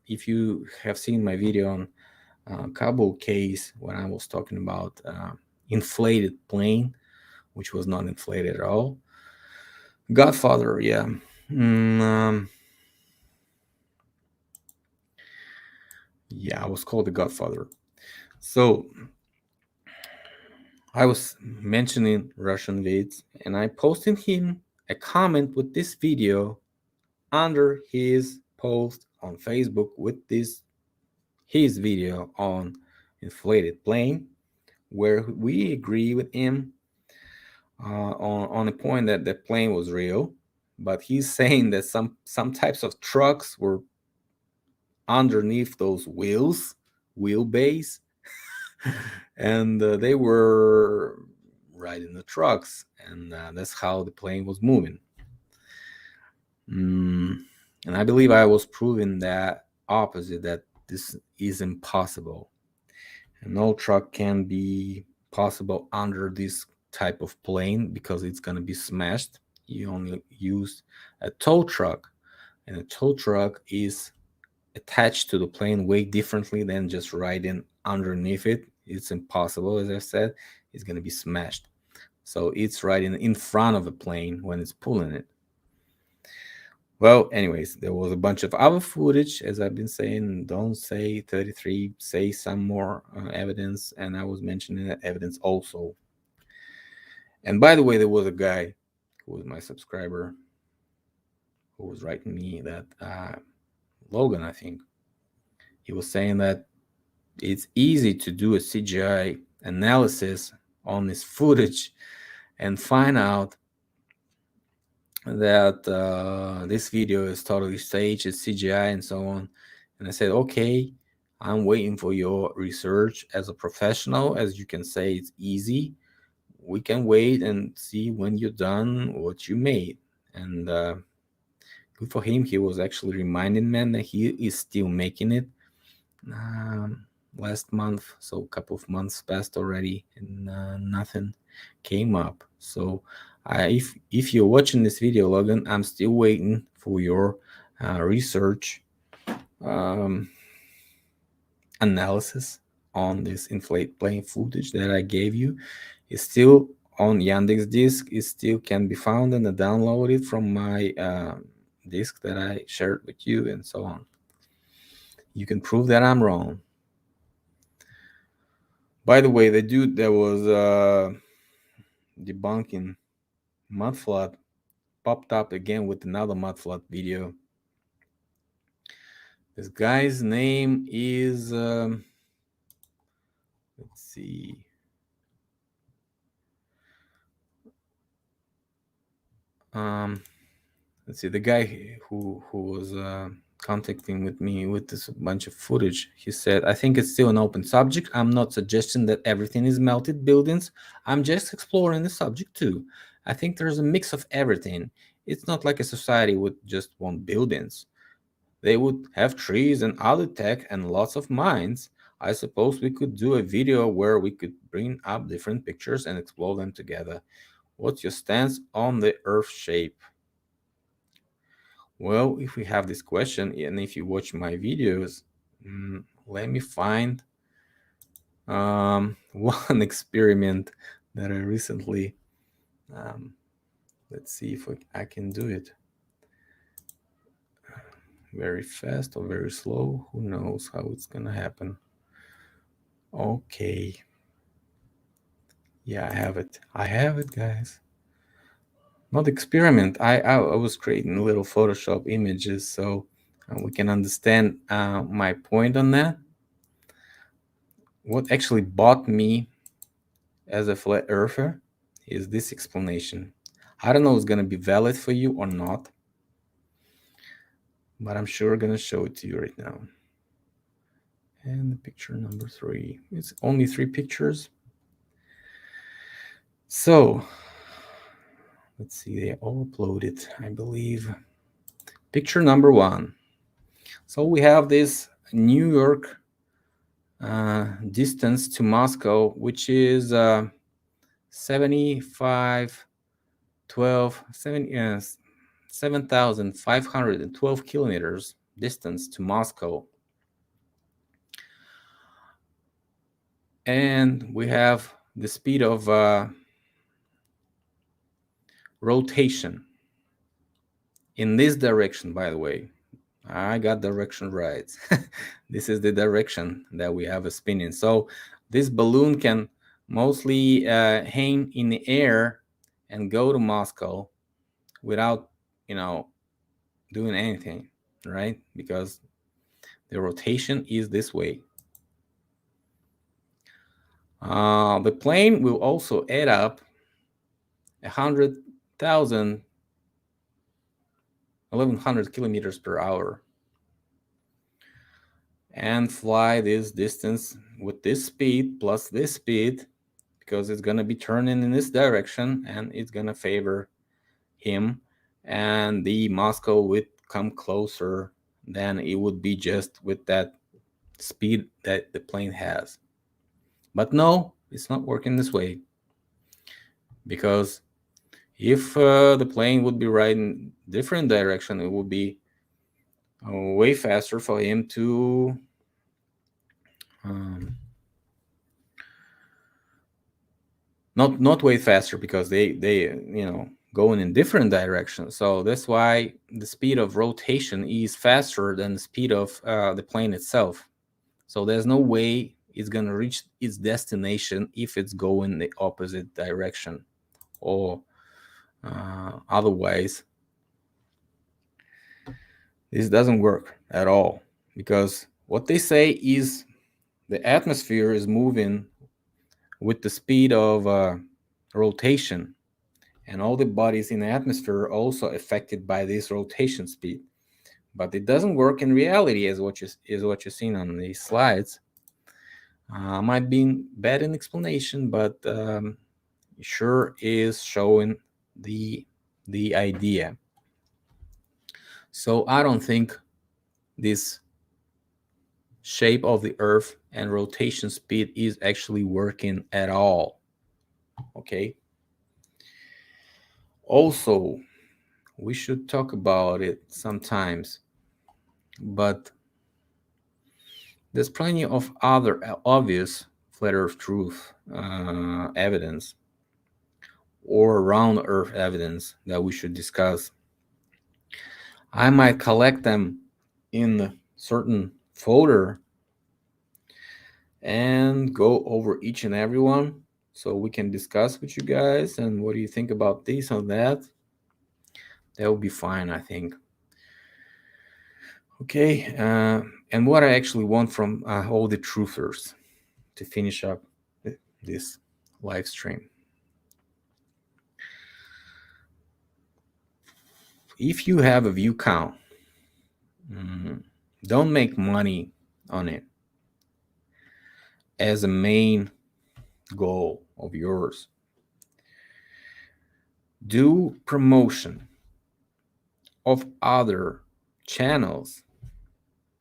if you have seen my video on Kabul case when I was talking about inflated plane, which was not inflated at all. Godfather, yeah. Yeah, I was called the Godfather. So I was mentioning Russian vids and I posted him a comment with this video under his post on Facebook with his video on inflated plane. where we agree with him on a point that the plane was real, but he's saying that some types of trucks were underneath those wheelbase, and they were riding the trucks, and that's how the plane was moving. And I believe I was proving that opposite, that this is impossible. And no truck can be possible under this type of plane because it's going to be smashed. You only use a tow truck, and a tow truck is attached to the plane way differently than just riding underneath it. It's impossible, as I said. It's going to be smashed. So it's riding in front of a plane when it's pulling it. Well, anyways, there was a bunch of other footage, as I've been saying. Don't say 33, say some more evidence. And I was mentioning that evidence also. And by the way, there was a guy who was my subscriber who was writing me that, Logan, I think, he was saying that it's easy to do a CGI analysis on this footage and find out that this video is totally staged, it's CGI and so on. And I said, okay, I'm waiting for your research as a professional. As you can say, it's easy. We can wait and see when you're done what you made. And good for him. He was actually reminding me that he is still making it. Last month, so a couple of months passed already, and nothing came up. So if you're watching this video, Logan, I'm still waiting for your research analysis on this inflate plane footage that I gave you. It's still on Yandex Disk. It still can be found and downloaded from my disk that I shared with you, and so on. You can prove that I'm wrong. By the way, the dude that was debunking mudflood popped up again with another mudflood video. This guy's name is, let's see. Let's see, the guy who was contacting with me with this bunch of footage, he said, I think it's still an open subject. I'm not suggesting that everything is melted buildings. I'm just exploring the subject too. I think there's a mix of everything. It's not like a society would just want buildings. They would have trees and other tech and lots of mines. I suppose we could do a video where we could bring up different pictures and explore them together. What's your stance on the Earth shape? Well, if we have this question, and if you watch my videos, let me find one experiment that I recently, let's see if I can do it very fast or very slow. Who knows how it's gonna happen. Okay. Yeah, I have it, guys. Not experiment. I was creating little Photoshop images so we can understand my point on that. What actually bought me as a flat earther is this explanation. I don't know if it's going to be valid for you or not, but I'm sure going to show it to you right now. And the picture number 3. It's only 3 pictures. So let's see, they all uploaded, I believe. Picture number 1. So we have this New York distance to Moscow, which is 7,512 kilometers distance to Moscow. And we have the speed of rotation in this direction, by the way. I got direction right. This is the direction that we have a spinning. So this balloon can mostly hang in the air and go to Moscow without, doing anything, right? Because the rotation is this way. The plane will also add up 100,000, 1100 kilometers per hour and fly this distance with this speed plus this speed, because it's going to be turning in this direction and it's going to favor him, and the Moscow would come closer than it would be just with that speed that the plane has. But no, it's not working this way, because if the plane would be riding different direction, it would be way faster for him to not way faster, because they going in different directions. So that's why the speed of rotation is faster than the speed of the plane itself. So there's no way it's going to reach its destination if it's going the opposite direction, or otherwise this doesn't work at all, because what they say is the atmosphere is moving with the speed of rotation, and all the bodies in the atmosphere are also affected by this rotation speed. But it doesn't work in reality, as what you're seeing on these slides. Might be bad in explanation, but sure is showing the idea. So I don't think this shape of the Earth and rotation speed is actually working at all. Okay. Also, we should talk about it sometimes, but there's plenty of other obvious flat Earth truth evidence or round Earth evidence that we should discuss. I might collect them in a certain folder and go over each and every one, so we can discuss with you guys. And what do you think about this or that? That will be fine, I think. Okay, and what I actually want from all the truthers to finish up this live stream. If you have a view count, don't make money on it as a main goal of yours. Do promotion of other channels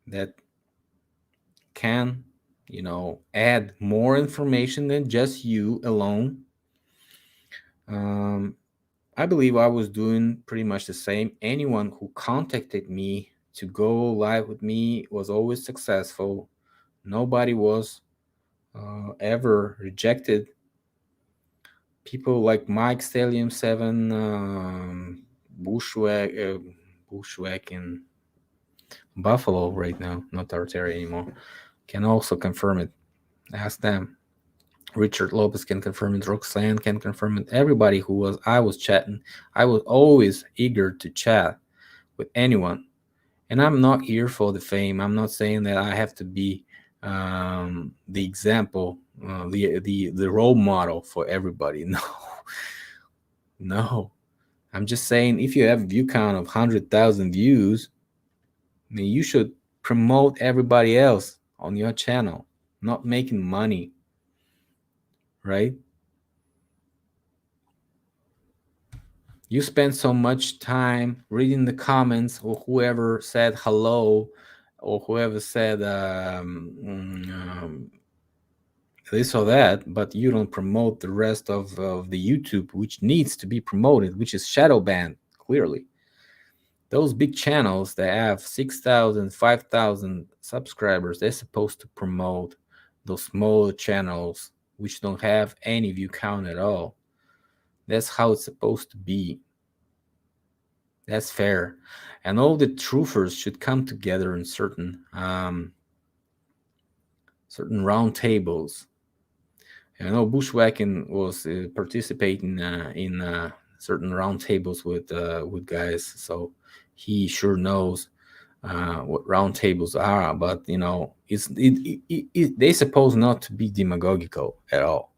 that can, add more information than just you alone. I believe I was doing pretty much the same. Anyone who contacted me to go live with me was always successful. Nobody was ever rejected. People like Mike Stallion 7, Bushwhack in Buffalo right now, not Tartary anymore, can also confirm it. Ask them. Richard Lopez can confirm it. Roxanne can confirm it. Everybody I was chatting, I was always eager to chat with anyone. And I'm not here for the fame. I'm not saying that I have to be the example, the role model for everybody. No. I'm just saying, if you have a view count of 100,000 views, you should promote everybody else on your channel, not making money, right? You spend so much time reading the comments, or whoever said hello, or whoever said this or that, but you don't promote the rest of the YouTube, which needs to be promoted, which is shadow banned, clearly. Those big channels that have 6,000, 5,000 subscribers, they're supposed to promote those smaller channels which don't have any view count at all. That's how it's supposed to be. That's fair. And all the truthers should come together in certain round tables. Bushwhacking was participating in certain round tables with guys, so he sure knows what round tables are, but they supposed not to be demagogical at all.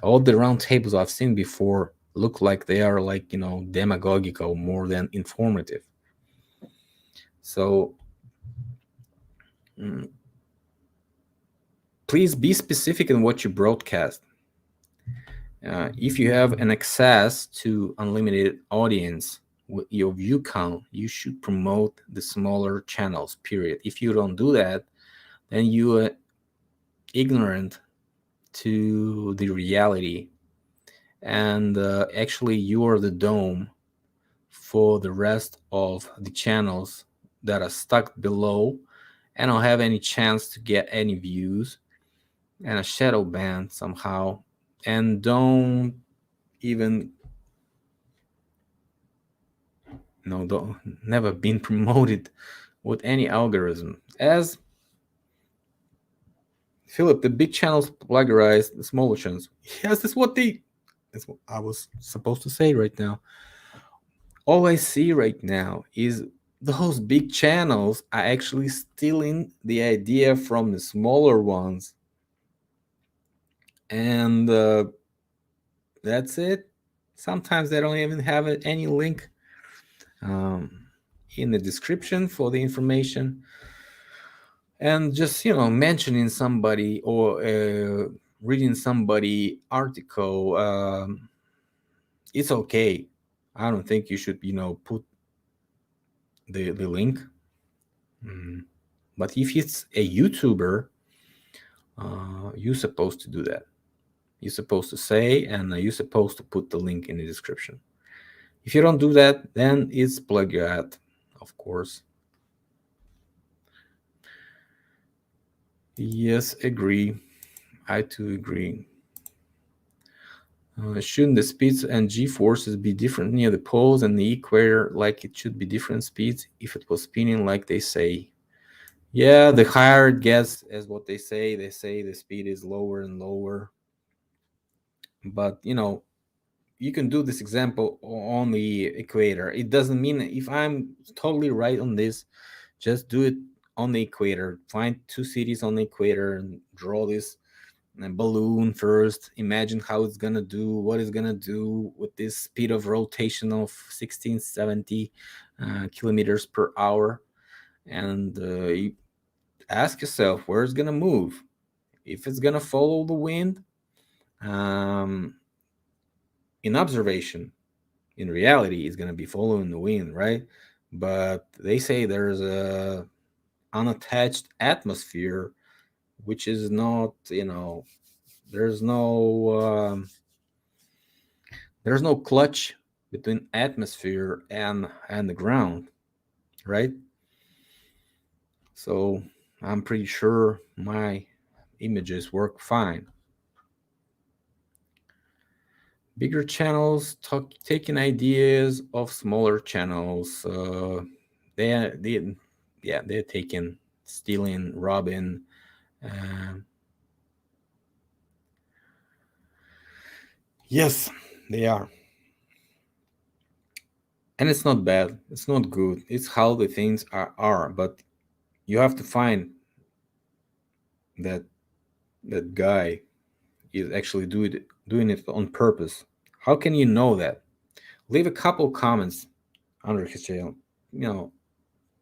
All the round tables I've seen before look like they are like demagogical more than informative. So mm, please be specific in what you broadcast. If you have an access to unlimited audience with your view count, you should promote the smaller channels, period. If you don't do that, then you are ignorant to the reality, and actually you are the dome for the rest of the channels that are stuck below and don't have any chance to get any views and a shadow ban somehow, and don't even don't never been promoted with any algorithm. As Philipp, the big channels plagiarize the smaller channels. Yes, that's what I was supposed to say right now. All I see right now is those big channels are actually stealing the idea from the smaller ones, and that's it. Sometimes they don't even have any link um, in the description for the information, and just mentioning somebody or reading somebody article, it's okay. I don't think you should put the link. Mm. But if it's a YouTuber, you're supposed to do that. You're supposed to say, and you're supposed to put the link in the description. If you don't do that, then it's plagiat, of course. Yes, agree. I too agree. Shouldn't the speeds and g-forces be different near the poles and the equator, like it should be different speeds if it was spinning like they say? Yeah, the higher it gets, as what they say the speed is lower and lower. But you can do this example on the equator. It doesn't mean if I'm totally right on this, just do it on the equator. Find two cities on the equator and draw this balloon first. Imagine how it's gonna do, what it's gonna do with this speed of rotation of 1670 kilometers per hour, and you ask yourself where it's gonna move. If it's gonna follow the wind, um, in observation, in reality, it's gonna be following the wind, right? But they say there's a unattached atmosphere, which is not, there's no there's no clutch between atmosphere and the ground, right? So I'm pretty sure my images work fine. Bigger channels taking ideas of smaller channels. They yeah, they're taking, stealing, robbing. Uh, yes, they are. And it's not bad, it's not good, it's how the things are. But you have to find that that guy is actually doing it on purpose. How can you know that? Leave a couple comments under his channel.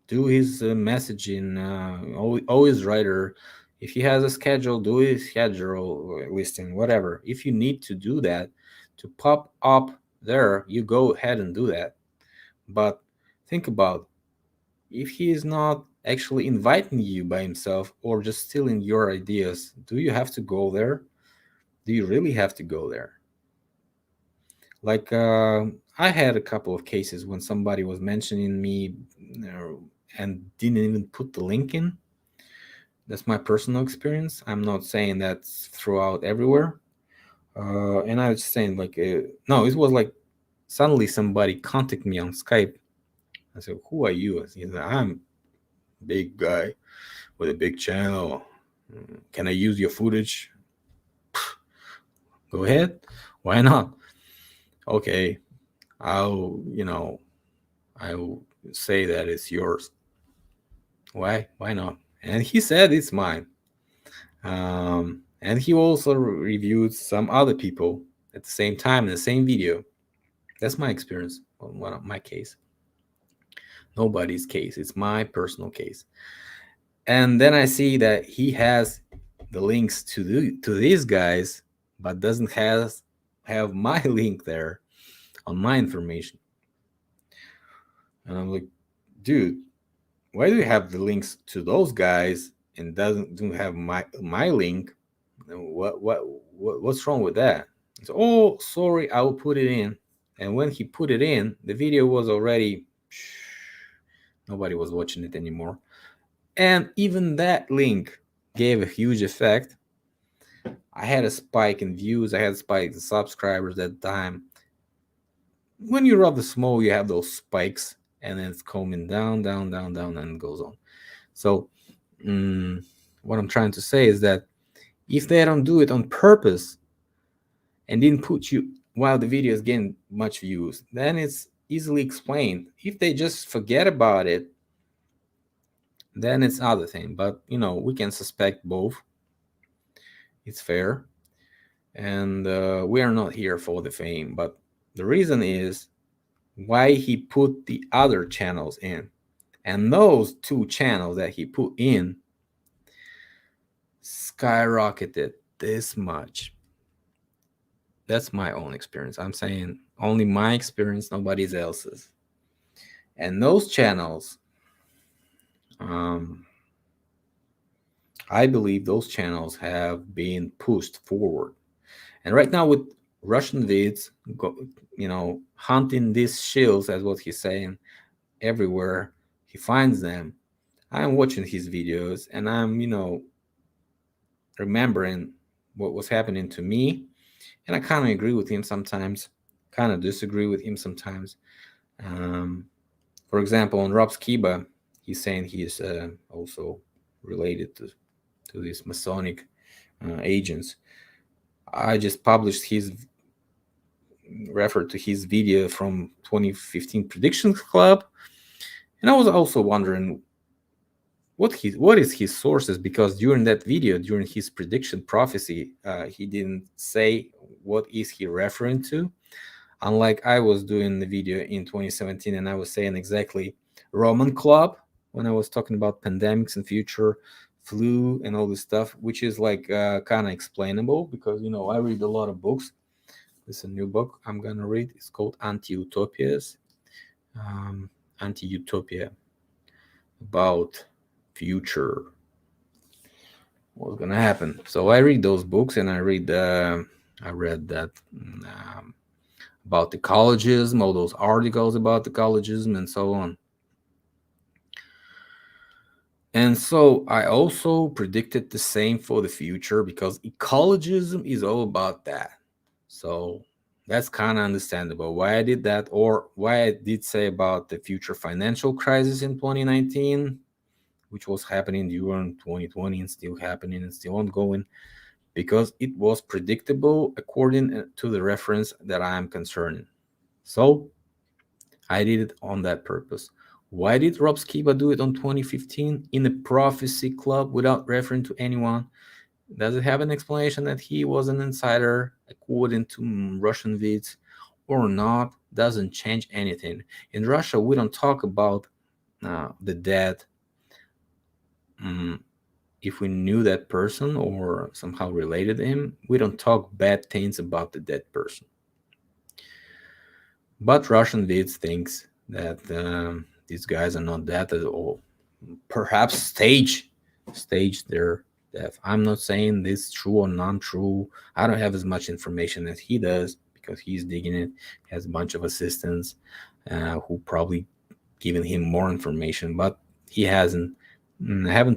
Do his messaging. Always writer. If he has a schedule, do his schedule listing, whatever. If you need to do that to pop up there, you go ahead and do that. But think about, if he is not actually inviting you by himself or just stealing your ideas, do you have to go there? Do you really have to go there? Like I had a couple of cases when somebody was mentioning me, and didn't even put the link in. That's my personal experience. I'm not saying that's throughout everywhere. And I was saying like, no, it was like suddenly somebody contacted me on Skype. I said, "Who are you?" He said, "I'm a big guy with a big channel. Can I use your footage?" Go ahead. Why not? Okay, I'll say that it's yours. Why not? And he said it's mine. And he also reviewed some other people at the same time in the same video. That's my experience on one of my case. Nobody's case. It's my personal case. And then I see that he has the links to these guys, but doesn't have my link there on my information. And I'm like, dude, why do you have the links to those guys and don't have my link? What's wrong with that? So, oh, sorry, I will put it in. And when he put it in, the video was already nobody was watching it anymore. And even that link gave a huge effect. I had a spike in views, I had a spike in subscribers at the time. When you rub the smoke, you have those spikes, and then it's coming down, down, down, down, and it goes on. So, what I'm trying to say is that if they don't do it on purpose and didn't put you while the video is getting much views, then it's easily explained. If they just forget about it, then it's other thing. But we can suspect both. It's fair, and we are not here for the fame. But the reason is why he put the other channels in, and those two channels that he put in skyrocketed this much. That's my own experience. I'm saying only my experience, nobody else's. And those channels, I believe those channels have been pushed forward. And right now with Russian vids, hunting these shills, as what he's saying, everywhere he finds them, I'm watching his videos and I'm, remembering what was happening to me. And I kind of agree with him sometimes, kind of disagree with him sometimes. For example, on Rob Sciba, he's saying he is also related to these Masonic agents. I just published referred to his video from 2015 Predictions Club, and I was also wondering what is his sources, because during that video, during his prediction prophecy, he didn't say what is he referring to, unlike I was doing the video in 2017 and I was saying exactly Roman Club when I was talking about pandemics and future flu and all this stuff, which is like kind of explainable because I read a lot of books. This is a new book I'm gonna read. It's called Anti-Utopias. Anti-Utopia, about future, what's gonna happen. So I read those books, and I read that about ecologism, all those articles about ecologism and so on. And so I also predicted the same for the future, because ecologism is all about that. So that's kind of understandable why I did that, or why I did say about the future financial crisis in 2019, which was happening during 2020 and still happening and still ongoing, because it was predictable according to the reference that I am concerned. So I did it on that purpose. Why did Rob Sciba do it on 2015 in a prophecy club without referring to anyone? Does it have an explanation that he was an insider according to Russian vids or not? Doesn't change anything. In Russia, we don't talk about the dead. If we knew that person or somehow related to him, we don't talk bad things about the dead person. But Russian vids thinks that these guys are not dead at all. Perhaps stage their death. I'm not saying this is true or non-true. I don't have as much information as he does because he's digging it. He has a bunch of assistants who probably given him more information, but he haven't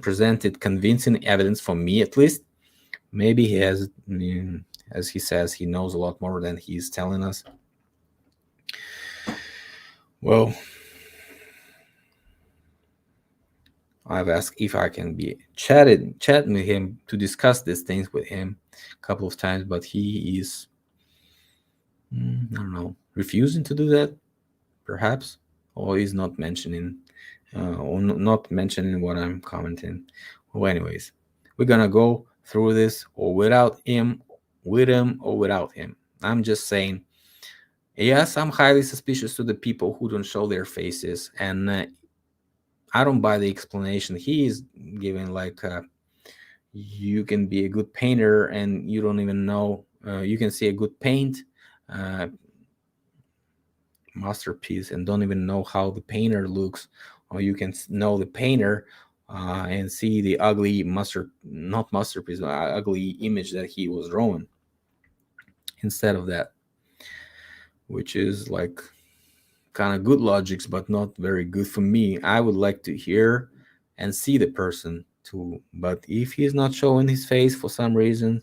presented convincing evidence for me, at least. Maybe he has, as he says, he knows a lot more than he's telling us. Well, I've asked if I can be chatting with him to discuss these things with him a couple of times, but he is, I don't know, refusing to do that, perhaps, or he's not mentioning or not mentioning what I'm commenting. Well, anyways, we're gonna go through this or without him, with him or without him. I'm just saying, yes, I'm highly suspicious to the people who don't show their faces, and I don't buy the explanation he is giving. Like, you can be a good painter and you don't even know. You can see a good paint. Masterpiece and don't even know how the painter looks, or you can know the painter and see the ugly not masterpiece, ugly image that he was drawing instead of that, which is like kind of good logics but not very good for me. I would like to hear and see the person too, but if he's not showing his face for some reason,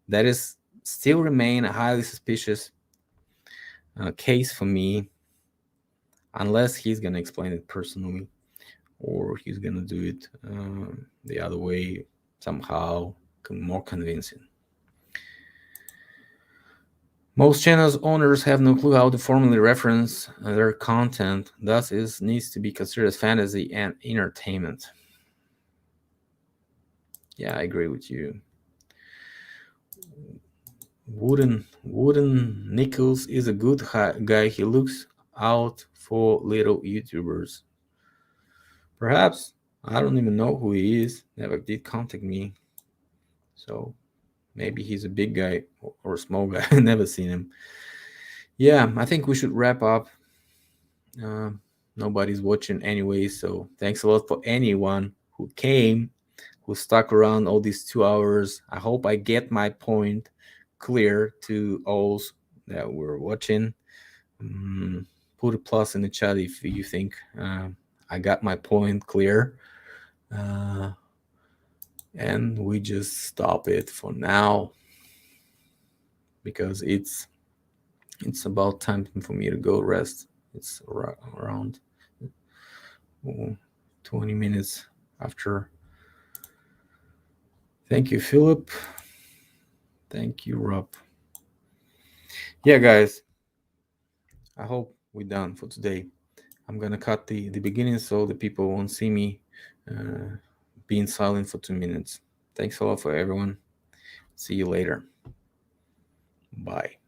that is still remain a highly suspicious case for me, unless he's gonna explain it personally, or he's gonna do it the other way somehow more convincing. Most channels owners have no clue how to formally reference their content, thus it needs to be considered as fantasy and entertainment. Yeah, I agree with you. Wooden Nichols is a good guy. He looks out for little YouTubers. Perhaps. I don't even know who he is. Never did contact me. So maybe he's a big guy or a small guy. I never seen him. Yeah, I think we should wrap up. Nobody's watching anyway, so thanks a lot for anyone who came, who stuck around all these 2 hours. I hope I get my point clear to all that were watching. Put a plus in the chat if you think I got my point clear. And we just stop it for now because it's about time for me to go rest. It's around 20 minutes after. Thank you, Philip. Thank you, Rob. Yeah, guys, I hope we're done for today. I'm gonna cut the beginning so the people won't see me being silent for 2 minutes. Thanks a lot for everyone. See you later. Bye.